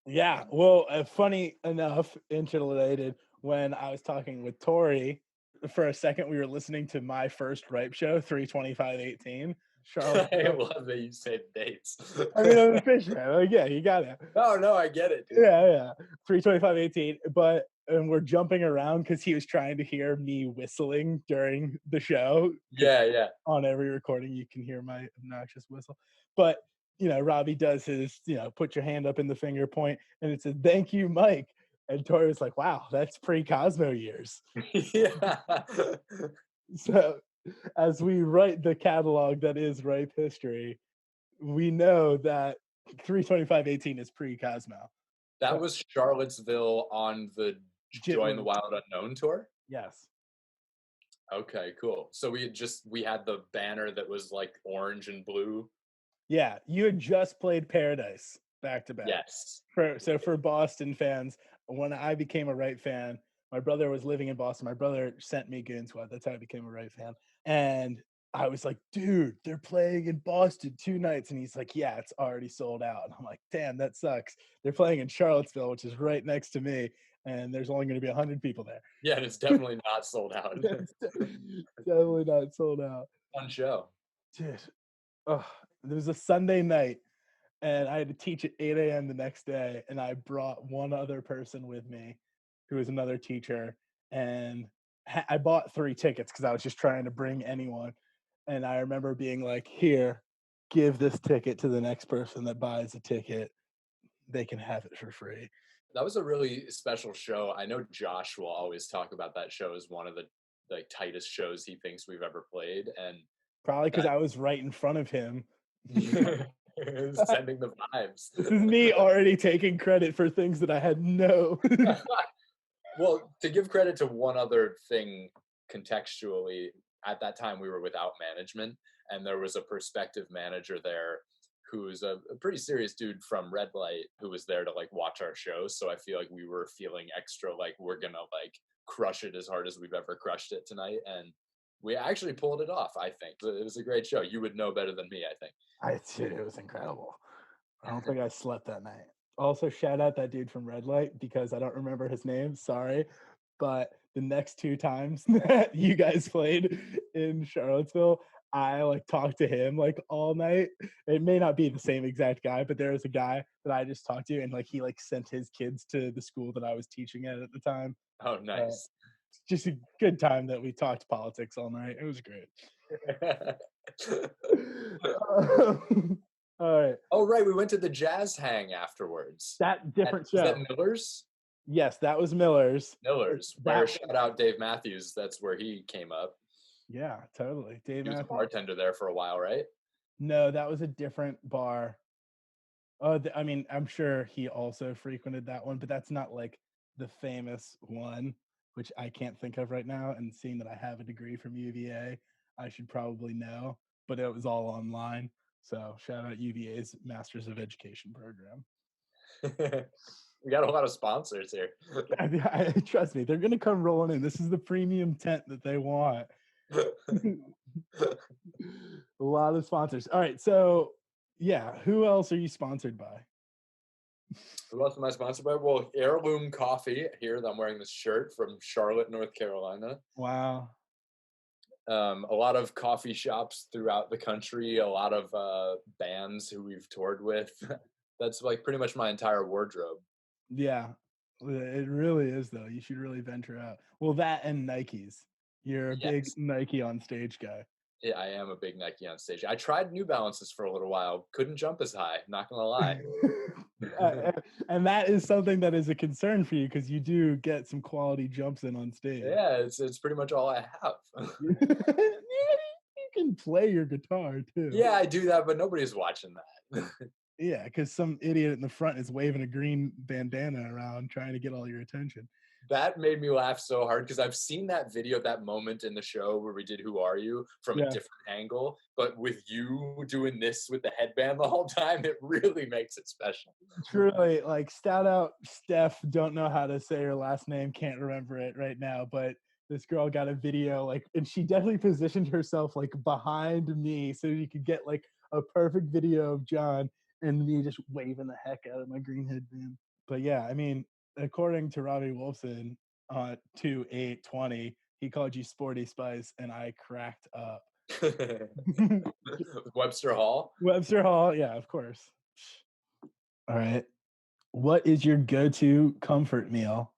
yeah. Well, funny enough, interrelated, when I was talking with Tori, for a second, we were listening to my first Ripe show, 32518. Charlotte. I love that you said dates. I mean, I'm a fish man. Like, yeah, you got it. No, I get it, dude. Yeah. 32518. But and we're jumping around because he was trying to hear me whistling during the show. Yeah. On every recording, you can hear my obnoxious whistle. But Robbie does his, put your hand up in the finger point, and it said, "Thank you, Mike." And Tori was like, "Wow, that's pre-Cosmo years." Yeah. So as we write the catalog that is Ripe history, we know that 32518 is pre-Cosmo. That was Charlottesville on the Join the Wild Unknown tour? Yes. Okay, cool. So we had the banner that was like orange and blue. Yeah, you had just played Paradise back to back. Yes. For Boston fans, when I became a Ripe fan, my brother was living in Boston. My brother sent me Goon Squad. That's how I became a Ripe fan. And I was like, dude, they're playing in Boston 2 nights. And he's like, yeah, it's already sold out. And I'm like, damn, that sucks. They're playing in Charlottesville, which is right next to me. And there's only going to be 100 people there. Yeah, and it's definitely not sold out. It's definitely not sold out. Fun show. Dude, oh, there was a Sunday night. And I had to teach at 8 a.m. the next day. And I brought one other person with me who was another teacher. And I bought 3 tickets because I was just trying to bring anyone. And I remember being like, here, give this ticket to the next person that buys a ticket. They can have it for free. That was a really special show. I know Josh will always talk about that show as one of the tightest shows he thinks we've ever played. And probably because I was right in front of him. Sending the vibes. This is me already taking credit for things that I had no. Well, to give credit to one other thing contextually, at that time we were without management, and there was a prospective manager there who's a pretty serious dude from Red Light who was there to like watch our shows. So I feel like we were feeling extra like we're gonna like crush it as hard as we've ever crushed it tonight, and we actually pulled it off. I think it was a great show. You would know better than me, I think. It was incredible. I don't think I slept that night. Also, shout out that dude from Red Light because I don't remember his name. Sorry. But the next 2 times that you guys played in Charlottesville, I like talked to him like all night. It may not be the same exact guy, but there was a guy that I just talked to, and like he like sent his kids to the school that I was teaching at the time. Oh, nice. Just a good time that we talked politics all night. It was great. All right. Oh, right. We went to the Jazz Hang afterwards. That different show. Was that Miller's? Yes, that was Miller's. Where shout out Dave Matthews. That's where he came up. Yeah, totally. Dave He was Matthews. a bartender there for a while, right? No, that was a different bar. Oh, I mean, I'm sure he also frequented that one, but that's not like the famous one, which I can't think of right now. And seeing that I have a degree from UVA, I should probably know, but it was all online. So shout out UVA's Masters of Education program. We got a lot of sponsors here. Trust me, they're going to come rolling in. This is the premium tent that they want. A lot of sponsors. All right, so yeah, who else are you sponsored by? Who else am I sponsored by? Well, Heirloom Coffee. Here, I'm wearing this shirt from Charlotte, North Carolina. Wow. A lot of coffee shops throughout the country. A lot of bands who we've toured with. That's like pretty much my entire wardrobe. Yeah, it really is though. You should really venture out. Well, that and Nikes. You're a big Nike on stage guy. Yeah, I am a big Nike on stage. I tried New Balances for a little while. Couldn't jump as high, not gonna lie. And that is something that is a concern for you because you do get some quality jumps in on stage. Yeah, it's pretty much all I have. You can play your guitar too. Yeah, I do that, but nobody's watching that. Yeah, because some idiot in the front is waving a green bandana around trying to get all your attention. That made me laugh so hard because I've seen that video, that moment in the show where we did Who Are You from a different angle, but with you doing this with the headband the whole time, it really makes it special. Truly, like, shout out Steph, don't know how to say her last name, can't remember it right now, but this girl got a video, like, and she definitely positioned herself, like, behind me so you could get, like, a perfect video of John and me just waving the heck out of my green headband. But yeah, I mean, according to Robbie Wolfson, 2/8/20, he called you Sporty Spice, and I cracked up. Webster Hall? Webster Hall, yeah, of course. All right. What is your go-to comfort meal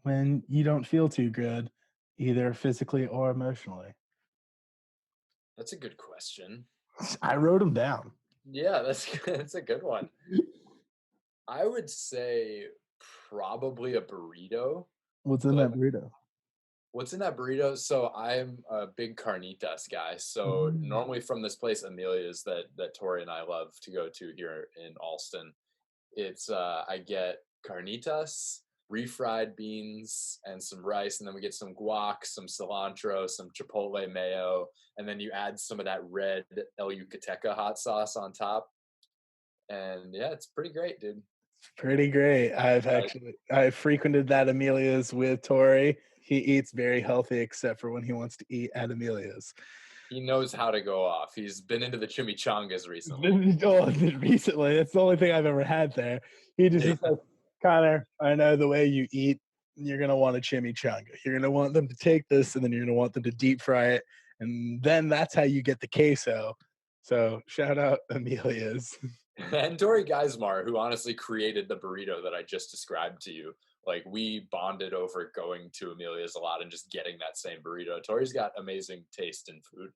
when you don't feel too good, either physically or emotionally? That's a good question. I wrote them down. Yeah, that's a good one. I would say probably a burrito. What's in that burrito? What's in that burrito? So I'm a big carnitas guy. So Mm. normally from this place Amelia's that Tori and I love to go to here in Alston, it's I get carnitas, refried beans, and some rice, and then we get some guac, some cilantro, some chipotle mayo, and then you add some of that red El Yucateca hot sauce on top. And yeah, it's pretty great, dude. Pretty great. Uh, I've frequented that Amelia's with Tori. He eats very healthy except for when he wants to eat at Amelia's. he knows how to go off. He's been into the chimichangas recently. Oh, recently, that's the only thing I've ever had there. He just says, Connor, I know the way you eat. You're gonna want a chimichanga. You're gonna want them to take this, and then you're gonna want them to deep fry it, and then that's how you get the queso. So shout out Amelia's. And Tori Geismar, who honestly created the burrito that I just described to you. Like we bonded over going to Amelia's a lot and just getting that same burrito. Tori's got amazing taste in food.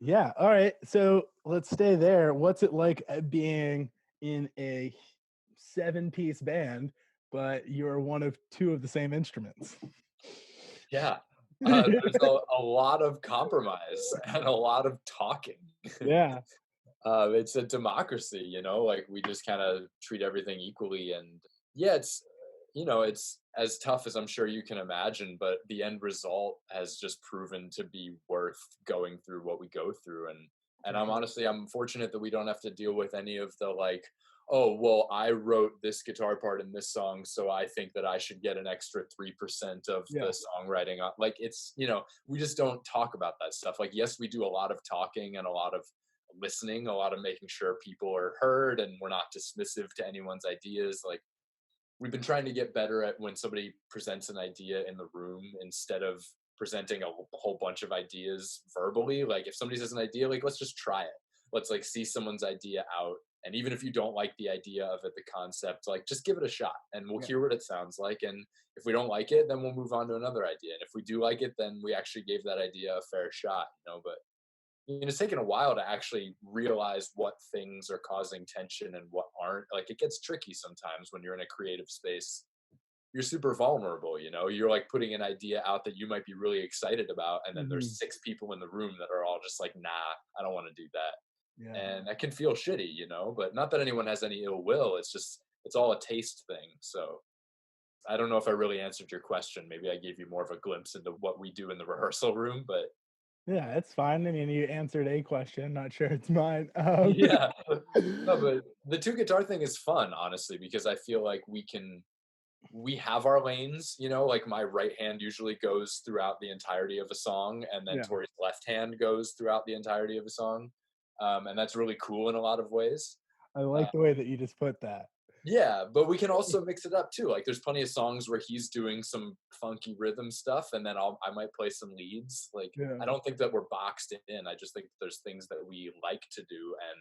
Yeah. All right. So let's stay there. What's it like being in a 7-piece band, but you're one of two of the same instruments? Yeah. There's a lot of compromise and a lot of talking. Yeah. It's a democracy, like we just kind of treat everything equally. And yeah, it's as tough as I'm sure you can imagine, but the end result has just proven to be worth going through what we go through. And I'm fortunate that we don't have to deal with any of the like, oh, well, I wrote this guitar part in this song, so I think that I should get an extra 3% of Yeah. the songwriting. Like it's, we just don't talk about that stuff. Like, yes, we do a lot of talking and a lot of listening, a lot of making sure people are heard and we're not dismissive to anyone's ideas. Like we've been trying to get better at when somebody presents an idea in the room instead of presenting a whole bunch of ideas verbally. Like if somebody says an idea, like let's just try it. Let's like see someone's idea out. And even if you don't like the idea of it, the concept, like just give it a shot and we'll hear what it sounds like. And if we don't like it, then we'll move on to another idea. And if we do like it, then we actually gave that idea a fair shot, but it's taken a while to actually realize what things are causing tension and what aren't. Like it gets tricky sometimes when you're in a creative space. You're super vulnerable, you're like putting an idea out that you might be really excited about, and then there's 6 people in the room that are all just like, nah, I don't want to do that. Yeah. And that can feel shitty, but not that anyone has any ill will. It's all a taste thing. So I don't know if I really answered your question. Maybe I gave you more of a glimpse into what we do in the rehearsal room, but Yeah, it's fine. I mean, you answered a question. Not sure it's mine. yeah. No, but the 2 guitar thing is fun, honestly, because I feel like we have our lanes, like my right hand usually goes throughout the entirety of a song, and then Yeah. Tori's left hand goes throughout the entirety of a song. And that's really cool in a lot of ways. I like the way that you just put that. Yeah, but we can also mix it up too. Like there's plenty of songs where he's doing some funky rhythm stuff and then I might play some leads. Like Yeah. I don't think that we're boxed in. I just think there's things that we like to do, and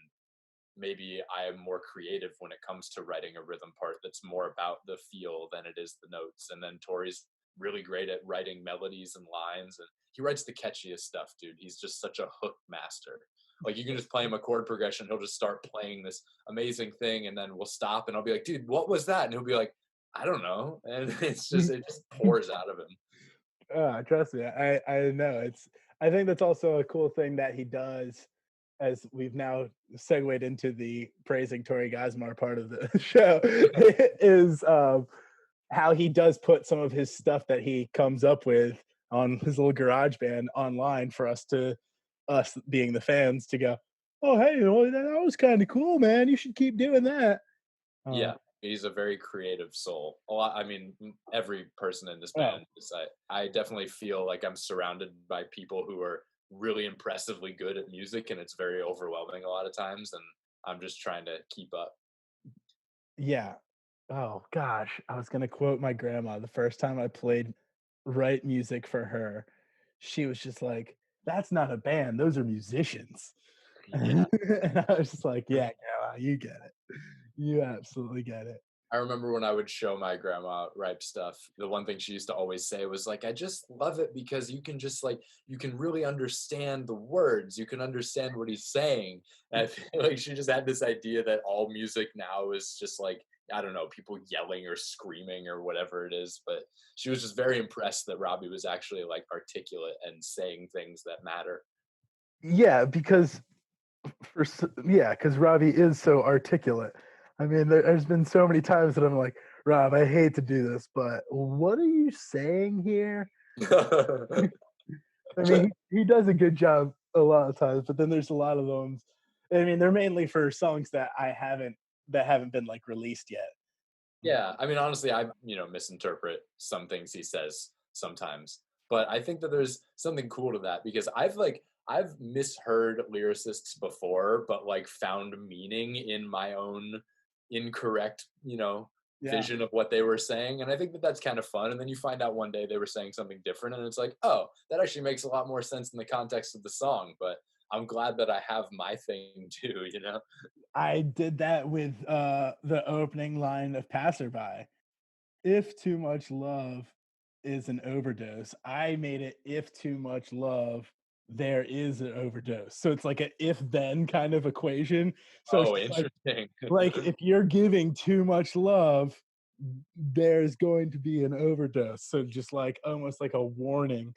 maybe I am more creative when it comes to writing a rhythm part that's more about the feel than it is the notes. And then Tori's really great at writing melodies and lines, and he writes the catchiest stuff, dude. He's just such a hook master. Like you can just play him a chord progression, he'll just start playing this amazing thing, and then we'll stop and I'll be like, dude, what was that? And he'll be like, I don't know. And it just pours out of him. Trust me, I know. I think that's also a cool thing that he does, as we've now segued into the praising Tori Geismar part of the show, is how he does put some of his stuff that he comes up with on his little garage band online for us being the fans to go, oh, hey, that was kind of cool, man. You should keep doing that. Yeah, he's a very creative soul. A lot. I mean, every person in this band is. I definitely feel like I'm surrounded by people who are really impressively good at music, and it's very overwhelming a lot of times. And I'm just trying to keep up. Yeah. Oh gosh, I was gonna quote my grandma. The first time I played right music for her, she was just like, "That's not a band; those are musicians." Yeah. And I was just like, "Yeah, grandma, you get it. You absolutely get it." I remember when I would show my grandma Ripe stuff, the one thing she used to always say was like, I just love it because you can just like, you can really understand the words. You can understand what he's saying. And I feel like she just had this idea that all music now is just like I don't know, people yelling or screaming or whatever it is. But she was just very impressed that Robbie was actually like articulate and saying things that matter. Yeah, because because Robbie is so articulate. I mean, there's been so many times that I'm like, Rob, I hate to do this, but what are you saying here? I mean, he does a good job a lot of times, but then there's a lot of them. I mean, they're mainly for songs that haven't been like released yet. Yeah, I mean, honestly, I misinterpret some things he says sometimes, but I think that there's something cool to that because I've misheard lyricists before, but like found meaning in my own incorrect, Yeah, vision of what they were saying, and I think that that's kind of fun. And then you find out one day they were saying something different, and it's like, oh, that actually makes a lot more sense in the context of the song. But I'm glad that I have my thing too, you know. I did that with the opening line of Passerby. If too much love is an overdose, I made it if too much love, there is an overdose. So it's like a if then kind of equation. So it's Oh, just interesting. like if you're giving too much love, there's going to be an overdose. So just like almost like a warning.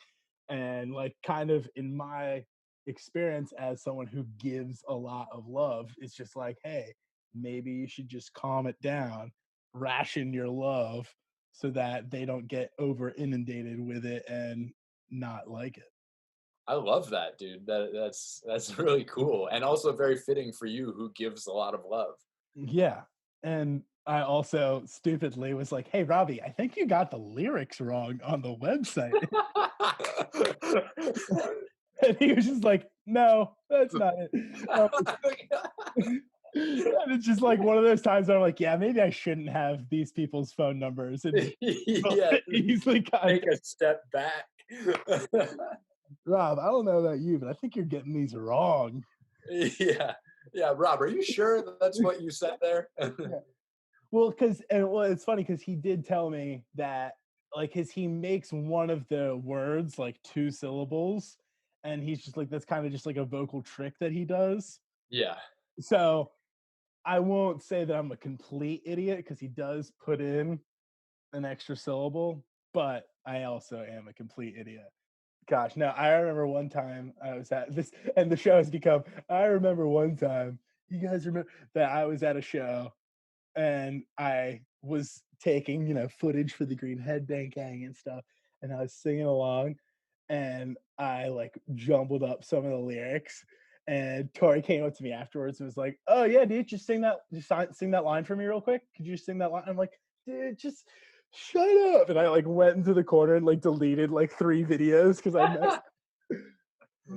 And like kind of in my experience as someone who gives a lot of love, it's just like, hey, maybe you should just calm it down, ration your love so that they don't get over inundated with it and not like it. I love that, dude. That's really cool, and also very fitting for you, who gives a lot of love. Yeah. And I also stupidly was like, "Hey, Robbie, I think you got the lyrics wrong on the website." And he was just like, "No, that's not it." And it's just like one of those times where I'm like, "Yeah, maybe I shouldn't have these people's phone numbers." And Yeah, easily take a contact step back. Rob. I don't know about you, but I think you're getting these wrong. Yeah, yeah, Rob, are you sure that that's what you said there? Yeah. Well, it's funny because he did tell me that like his he makes one of the words like two syllables, and he's just like that's kind of just like a vocal trick that he does. Yeah, So I won't say that I'm a complete idiot because he does put in an extra syllable, but I also am a complete idiot. Gosh, no, I remember one time I was at this, and the show has become. I remember one time. You guys remember that I was at a show and I was taking, footage for the Green Headband Gang and stuff, and I was singing along, and I like jumbled up some of the lyrics. And Tori came up to me afterwards and was like, "Oh yeah, dude, sing that line for me real quick. Could you just sing that line?" I'm like, "Dude, just shut up!" And I like went into the corner and like deleted like 3 videos because I'm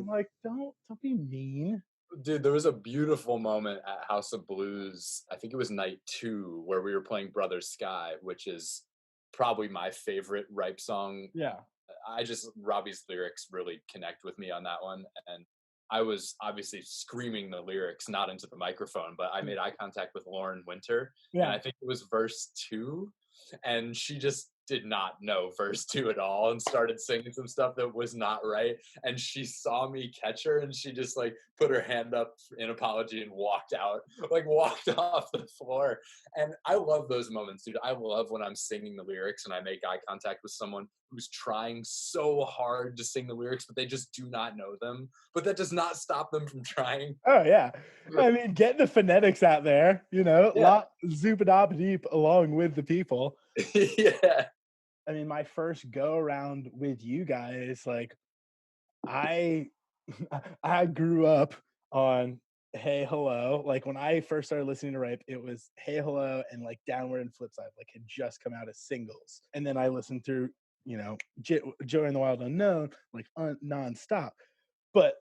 like, don't be mean. dude, there was a beautiful moment at House of Blues. I think it was night 2 where we were playing Brother Sky, which is probably my favorite Ripe song. Yeah, I just Robbie's lyrics really connect with me on that one, and I was obviously screaming the lyrics not into the microphone, but I made eye contact with Lauren Winter, and yeah. I think it was verse 2, and she just did not know verse 2 at all and started singing some stuff that was not right, and she saw me catch her, and she just like put her hand up in apology and walked out, like walked off the floor. And I love those moments, dude. I love when I'm singing the lyrics and I make eye contact with someone who's trying so hard to sing the lyrics, but they just do not know them. But that does not stop them from trying. Oh yeah. I mean, get the phonetics out there, Yeah. lot deep along with the people. Yeah. I mean, my first go around with you guys, like I I grew up on Hey Hello. Like when I first started listening to Ripe, it was Hey Hello and like Downward and Flipside, like had just come out as singles. And then I listened through, Joy and the Wild Unknown, like nonstop. But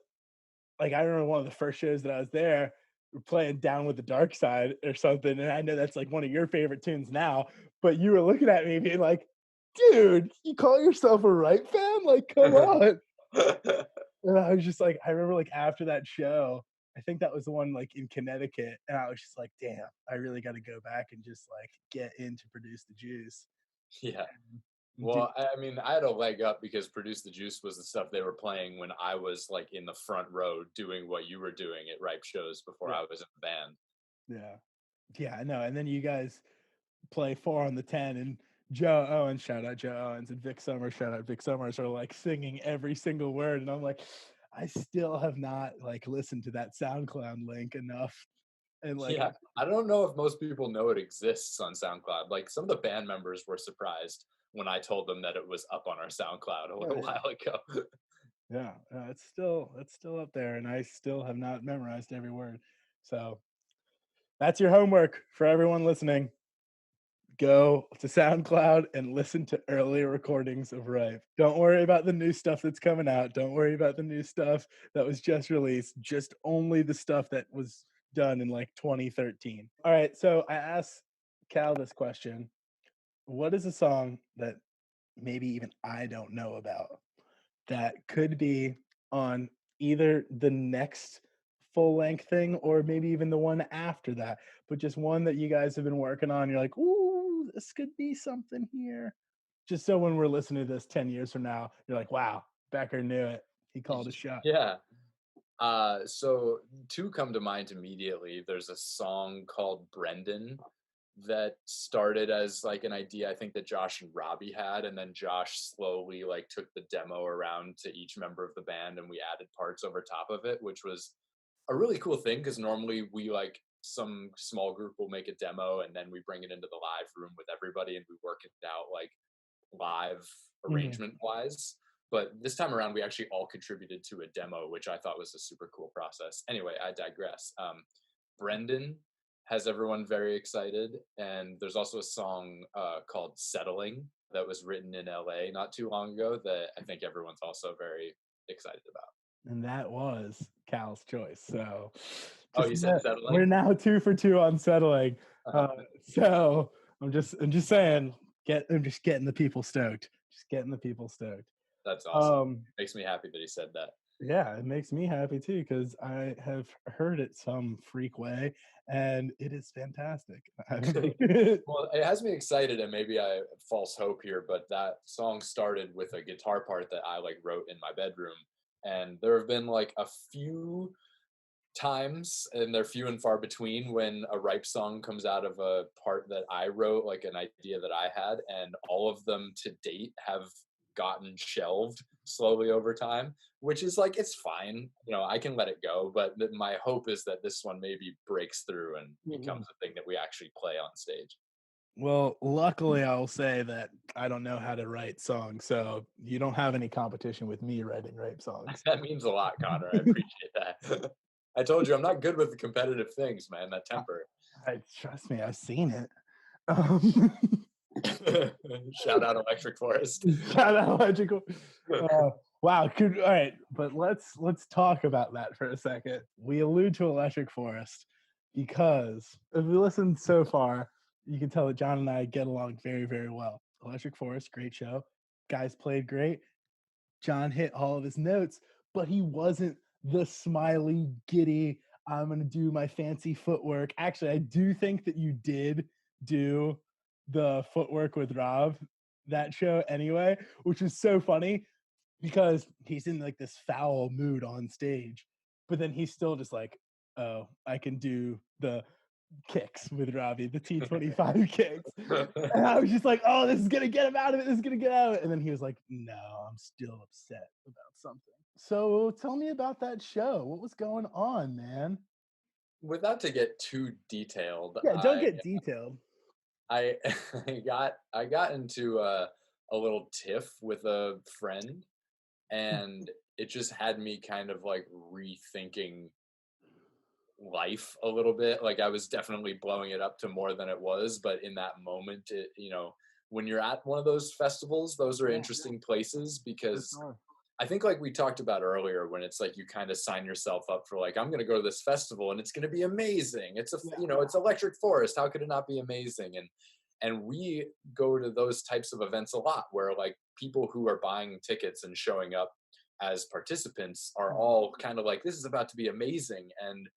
like I remember one of the first shows that I was there, we're playing Down with the Dark Side or something, and I know that's like one of your favorite tunes now, but you were looking at me being like, "Dude, you call yourself a Right fan? Like, come on!" And I was just like, I remember like after that show, I think that was the one like in Connecticut, and I was just like, "Damn, I really got to go back and just like get in to Produce the Juice." Yeah. And do Well, I mean, I had a leg up because Produce the Juice was the stuff they were playing when I was like in the front row doing what you were doing at Ripe shows before yeah, I was in the band. yeah, yeah, I know. And then you guys play 4 on the 10, and Joe Owens, shout out Joe Owens, and Vic Summers, shout out Vic Summers, are like singing every single word, and I'm like, I still have not like listened to that SoundCloud link enough, and like, Yeah, I don't know if most people know it exists on SoundCloud. Like some of the band members were surprised when I told them that it was up on our SoundCloud a oh, little yeah. while ago. Yeah, it's still up there, and I still have not memorized every word. So that's your homework for everyone listening. Go to SoundCloud and listen to earlier recordings of Ripe. Don't worry about the new stuff that's coming out. Don't worry about the new stuff that was just released. Just only the stuff that was done in like 2013. All right, so I asked Cal this question. What is a song that maybe even I don't know about that could be on either the next full length thing or maybe even the one after that, but just one that you guys have been working on? You're like, ooh, this could be something here. Just so when we're listening to this 10 years from now, you're like, wow, Becker knew it. He called a shot. Yeah. So two come to mind immediately. There's a song called Brendan that started as like an idea I think that Josh and Robbie had, and then Josh slowly like took the demo around to each member of the band and we added parts over top of it, which was a really cool thing because normally we like some small group will make a demo and then we bring it into the live room with everybody and we work it out like live Mhm. arrangement wise. But this time around, we actually all contributed to a demo, which I thought was a super cool process. Anyway, I digress. Brendan has everyone very excited. And there's also a song called Settling that was written in LA not too long ago that I think everyone's also very excited about. And that was Cal's choice. So Oh, just you said we're Settling? now 2 for 2 on settling. Uh-huh. Uh, so I'm just saying, I'm just getting the people stoked. Just getting the people stoked. That's awesome. Um, Makes me happy that he said that. yeah, it makes me happy too because I have heard it some freak way, and it is fantastic. Well, it has me excited, and maybe I false hope here, but that song started with a guitar part that I like wrote in my bedroom, and there have been like a few times, and they're few and far between, when a Ripe song comes out of a part that I wrote, like an idea that I had, and all of them to date have gotten shelved slowly over time, which is like it's fine, I can let it go, but my hope is that this one maybe breaks through and becomes a thing that we actually play on stage. Well, luckily, I'll say that I don't know how to write songs, so you don't have any competition with me writing rape songs. That means a lot, Connor. I appreciate that. I told you I'm not good with the competitive things, man. That temper. Trust me, I've seen it. Um, Shout out Electric Forest. Shout out electrical. Wow. All right, but let's talk about that for a second. We allude to Electric Forest because if we listened so far, you can tell that John and I get along very, very well. Electric Forest, great show. Guys played great. John hit all of his notes, but he wasn't the smiley, giddy, I'm going to do my fancy footwork. Actually, I do think that you did do the footwork with Rob that show anyway, which is so funny because he's in like this foul mood on stage, but then he's still just like, oh, I can do the kicks with Robbie, the T25 kicks. And I was just like, oh, this is gonna get him out of it. This is gonna get out of it. And then he was like, no, I'm still upset about something. So tell me about that show. What was going on, man? Without to get too detailed, Yeah, don't I get detailed. I I got into a little tiff with a friend, and it just had me kind of like rethinking life a little bit. Like I was definitely blowing it up to more than it was, but in that moment, when you're at one of those festivals, those are Yeah, interesting places for because sure. I think like we talked about earlier, when it's like you kind of sign yourself up for like, I'm going to go to this festival and it's going to be amazing. Yeah. It's Electric Forest. How could it not be amazing? And we go to those types of events a lot where like people who are buying tickets and showing up as participants are all kind of like, this is about to be amazing. And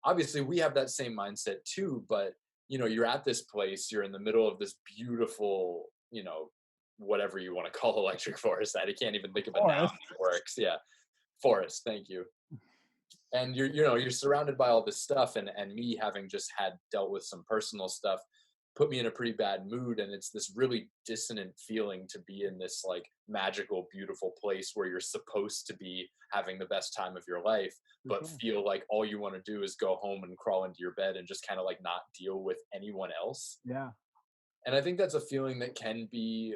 obviously we have that same mindset too, but you're at this place, you're in the middle of this beautiful, whatever you want to call Electric Forest. I can't even think of a noun Forest. that works. Yeah, forest, thank you. And you're surrounded by all this stuff, and me having just had dealt with some personal stuff, put me in a pretty bad mood, and it's this really dissonant feeling to be in this like magical, beautiful place where you're supposed to be having the best time of your life, For but sure. feel like all you want to do is go home and crawl into your bed and just kind of like not deal with anyone else. Yeah. And I think that's a feeling that can be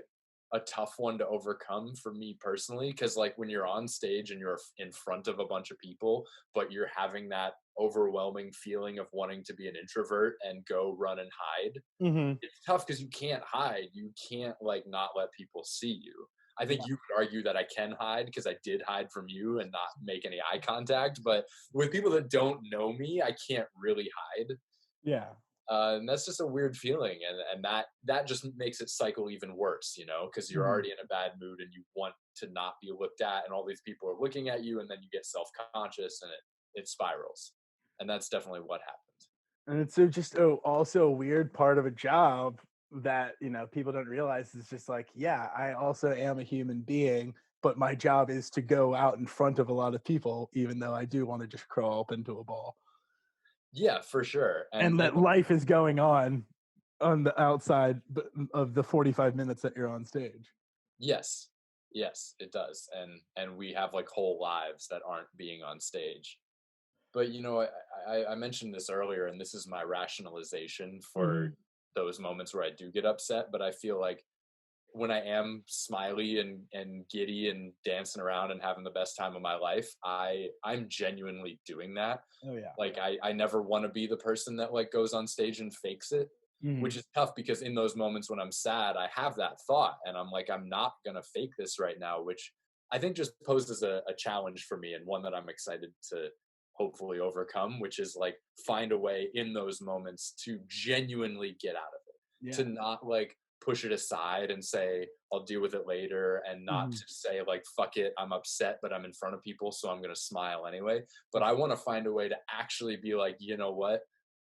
a tough one to overcome for me personally, because like when you're on stage and you're in front of a bunch of people, but you're having that overwhelming feeling of wanting to be an introvert and go run and hide, Mm-hmm. it's tough because you can't hide. You can't like not let people see you. I think Yeah. you could argue that I can hide because I did hide from you and not make any eye contact. But with people that don't know me, I can't really hide. Yeah. And that's just a weird feeling, and that just makes it cycle even worse, because you're Mm-hmm. already in a bad mood and you want to not be looked at, and all these people are looking at you, and then you get self-conscious, and it spirals, and that's definitely what happened. And it's just also a weird part of a job that, people don't realize is just like, yeah, I also am a human being, but my job is to go out in front of a lot of people, even though I do want to just crawl up into a ball. Yeah, for sure. And And that life is going on the outside of the 45 minutes that you're on stage. yes, yes, it does, and we have like whole lives that aren't being on stage. But I mentioned this earlier, and this is my rationalization for Mm-hmm. those moments where I do get upset. But I feel like when I am smiley and giddy and dancing around and having the best time of my life, I'm genuinely doing that. Oh yeah. Like I never want to be the person that like goes on stage and fakes it, Mm-hmm. which is tough because in those moments when I'm sad, I have that thought and I'm like, I'm not gonna fake this right now, which I think just poses a challenge for me and one that I'm excited to hopefully overcome, which is like find a way in those moments to genuinely get out of it, Yeah. to not like push it aside and say I'll deal with it later, and not Mm-hmm. to say like fuck it, I'm upset but I'm in front of people so I'm going to smile anyway. But I want to find a way to actually be like, you know what,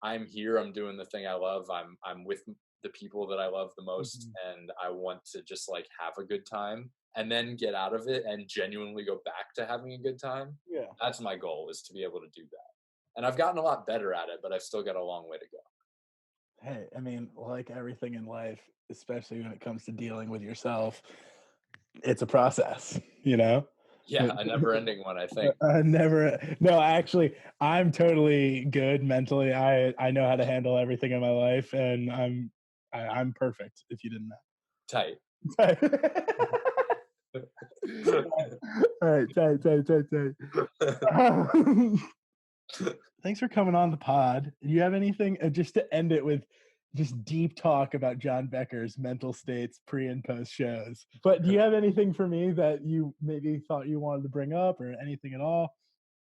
I'm here, I'm doing the thing I love, I'm with the people that I love the most, Mm-hmm. and I want to just like have a good time and then get out of it and genuinely go back to having a good time. Yeah. That's my goal, is to be able to do that. And I've gotten a lot better at it, but I've still got a long way to go. Hey, I mean, like everything in life, especially when it comes to dealing with yourself, it's a process, you know? Yeah, a never ending one, I think. Never. No, actually, I'm totally good mentally. I know how to handle everything in my life, and I'm perfect. If you didn't Tight. know. All right, tight. Thanks for coming on the pod. Do you have anything just to end it with? Just deep talk about John Becker's mental states pre and post shows. But do you have anything for me that you maybe thought you wanted to bring up, or anything at all,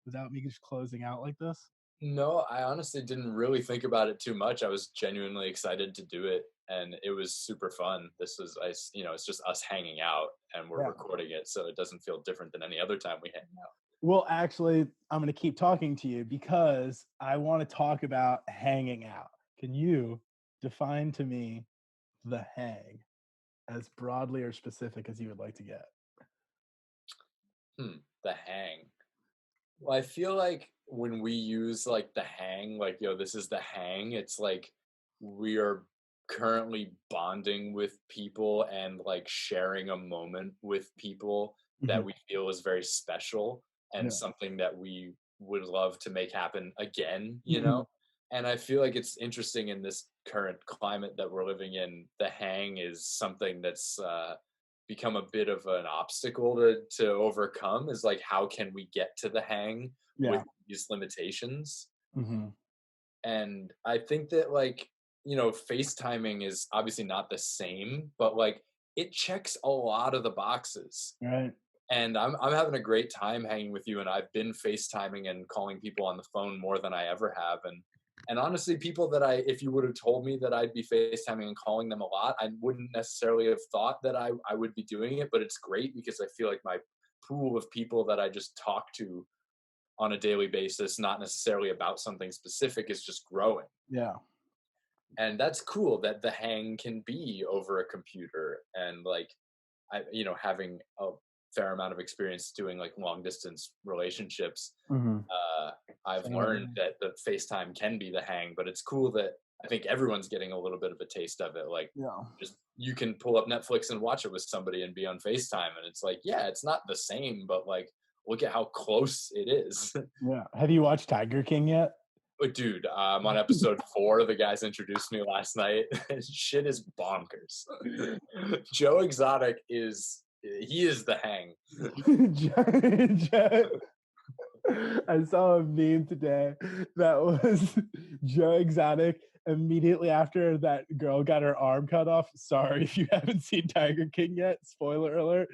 without me just closing out like this? No, I honestly didn't really think about it too much. I was genuinely excited to do it, and it was super fun. This was, it's just us hanging out, and we're Yeah. recording it, so it doesn't feel different than any other time we hang out. Well, actually, I'm going to keep talking to you because I want to talk about hanging out. Can you define to me the hang as broadly or specific as you would like to get? The hang. Well, I feel like when we use like the hang, like, this is the hang, it's like we are currently bonding with people and like sharing a moment with people Mhm. that we feel is very special and Yeah. something that we would love to make happen again, Mhm. And I feel like it's interesting in this current climate that we're living in, the hang is something that's become a bit of an obstacle to overcome, is like how can we get to the hang with Yeah. these limitations. Mhm. And I think that like FaceTiming is obviously not the same, but like it checks a lot of the boxes, Right. and I'm having a great time hanging with you, and I've been FaceTiming and calling people on the phone more than I ever have. And honestly, people that if you would have told me that I'd be FaceTiming and calling them a lot, I wouldn't necessarily have thought that I would be doing it. But it's great because I feel like my pool of people that I just talk to on a daily basis, not necessarily about something specific, is just growing. Yeah. And that's cool that the hang can be over a computer, and like having a fair amount of experience doing like long distance relationships, Mhm. I've Same learned here. that the FaceTime can be the hang, but it's cool that I think everyone's getting a little bit of a taste of it. Like, Yeah. just you can pull up Netflix and watch it with somebody and be on FaceTime, and it's like, yeah, it's not the same, but like, look at how close it is. Yeah. Have you watched Tiger King yet? But dude, I'm on episode 4. The guys introduced me last night. Shit is bonkers. Joe Exotic is the hang. I saw a meme today that was Joe Exotic immediately after that girl got her arm cut off. Sorry if you haven't seen Tiger King yet, spoiler alert.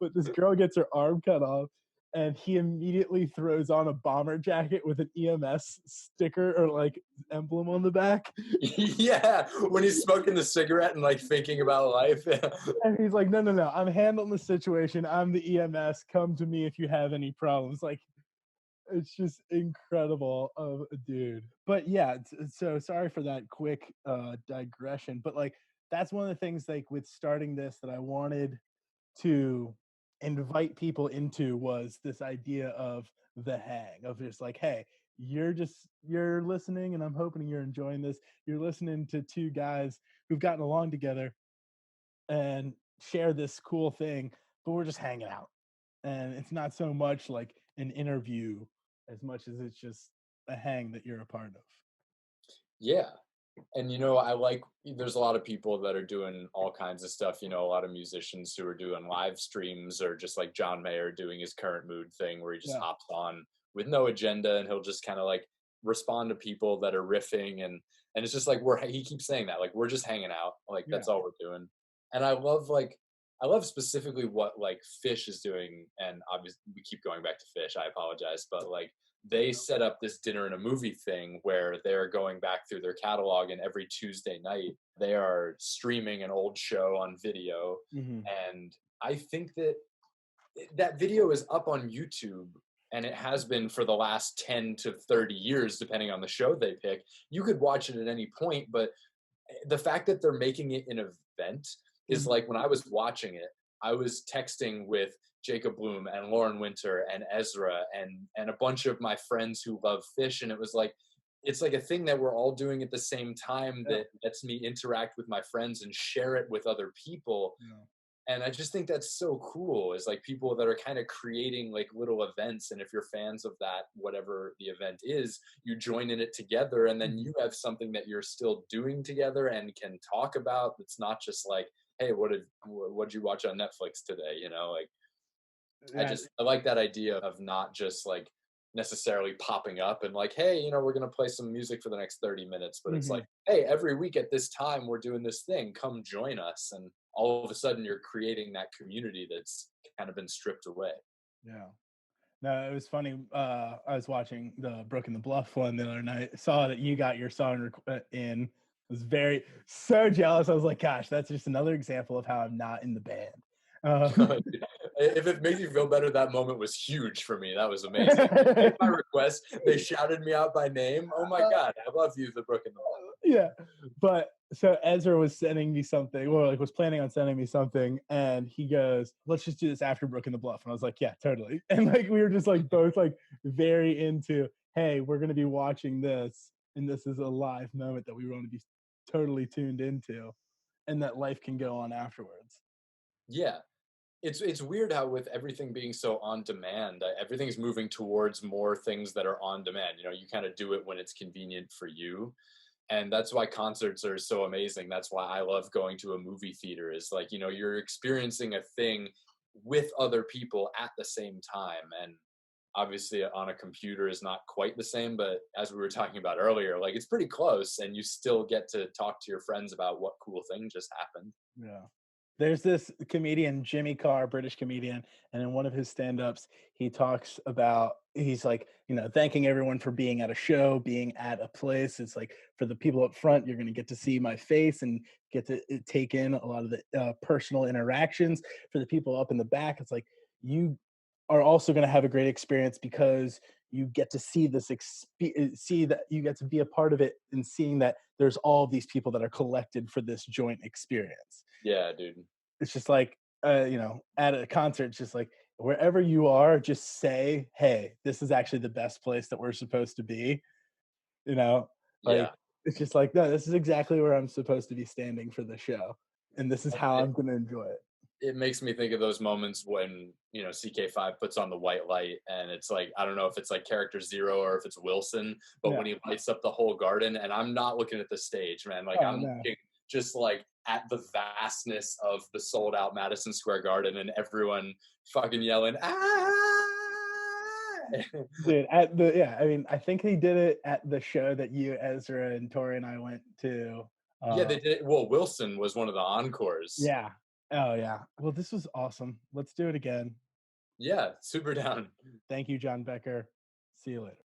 But this girl gets her arm cut off, and he immediately throws on a bomber jacket with an EMS sticker or like emblem on the back. Yeah, when he's smoking the cigarette and like thinking about life. And he's like, no, I'm handling the situation. I'm the EMS. Come to me if you have any problems. Like, it's just incredible of a dude. But yeah, so sorry for that quick digression. But like, that's one of the things like with starting this that I wanted to invite people into was this idea of the hang, of just like, hey, you're listening and I'm hoping you're enjoying this. You're listening to two guys who've gotten along together and share this cool thing, but we're just hanging out. And it's not so much like an interview as much as it's just a hang that you're a part of. Yeah. And I like, there's a lot of people that are doing all kinds of stuff, a lot of musicians who are doing live streams, or just like John Mayer doing his Current Mood thing where he just Yeah. hops on with no agenda, and he'll just kind of like respond to people that are riffing, and it's just like he keeps saying that, like, we're just hanging out, like that's all we're doing. And I love specifically what like Fish is doing, and obviously we keep going back to Fish, I apologize, but like they set up this dinner and a movie thing where they're going back through their catalog, and every Tuesday night they are streaming an old show on video. Mm-hmm. And I think that video is up on YouTube, and it has been for the last 10 to 30 years, depending on the show they pick. You could watch it at any point, but the fact that they're making it an event is like, when I was watching it, I was texting with Jacob Bloom and Lauren Winter and Ezra and a bunch of my friends who love Fish, and it was like, it's like a thing that we're all doing at the same time that lets me interact with my friends and share it with other people. And I just think that's so cool, is like people that are kind of creating like little events, and if you're fans of that, whatever the event is, you join in it together, and then you have something that you're still doing together and can talk about. It's not just like, hey, what'd you watch on Netflix today? Like, I like that idea of not just like necessarily popping up and like, hey, we're going to play some music for the next 30 minutes, but it's like, hey, every week at this time, we're doing this thing, come join us. And all of a sudden you're creating that community that's kind of been stripped away. Yeah. No, it was funny. I was watching the Brook and the Bluff one the other night. Saw that you got your song in. Was so jealous. I was like, gosh, that's just another example of how I'm not in the band. If it makes you feel better, that moment was huge for me. That was amazing. They made my request. They shouted me out by name. Oh my God, I love you, the Brook and the Bluff. Yeah, but so Ezra was sending me something, or like was planning on sending me something, and he goes, "Let's just do this after Brook and the Bluff." And I was like, "Yeah, totally." And like we were just like both like very into, "Hey, we're gonna be watching this, and this is a live moment that we want to be totally tuned into, and that life can go on afterwards." Yeah. It's weird how, with everything being so on demand, everything's moving towards more things that are on demand. You kind of do it when it's convenient for you. And that's why concerts are so amazing. That's why I love going to a movie theater, is like, you're experiencing a thing with other people at the same time. And obviously on a computer is not quite the same, but as we were talking about earlier, like, it's pretty close, and you still get to talk to your friends about what cool thing just happened. Yeah. There's this comedian, Jimmy Carr, British comedian, and in one of his stand-ups, he talks about, he's like, thanking everyone for being at a show, being at a place. It's like, for the people up front, you're going to get to see my face and get to take in a lot of the personal interactions. For the people up in the back, it's like, you are also going to have a great experience because you get to see this, see that you get to be a part of it, and seeing that there's all these people that are collected for this joint experience. Yeah, dude. It's just like, at a concert, it's just like, wherever you are, just say, hey, this is actually the best place that we're supposed to be. Like, Yeah. It's just like, no, this is exactly where I'm supposed to be standing for the show, and this is how I'm gonna enjoy it. It makes me think of those moments when, CK5 puts on the white light and it's like, I don't know if it's like character zero or if it's Wilson, but Yeah. when he lights up the whole garden, and I'm not looking at the stage, man. Like, Oh I'm no, looking just like at the vastness of the sold out Madison Square Garden and everyone fucking yelling, ah! dude. I mean, I think he did it at the show that you, Ezra, and Tori and I went to. Yeah, they did. Well, Wilson was one of the encores. Yeah. Oh yeah. Well, this was awesome. Let's do it again. Yeah, super down. Thank you, John Becker. See you later.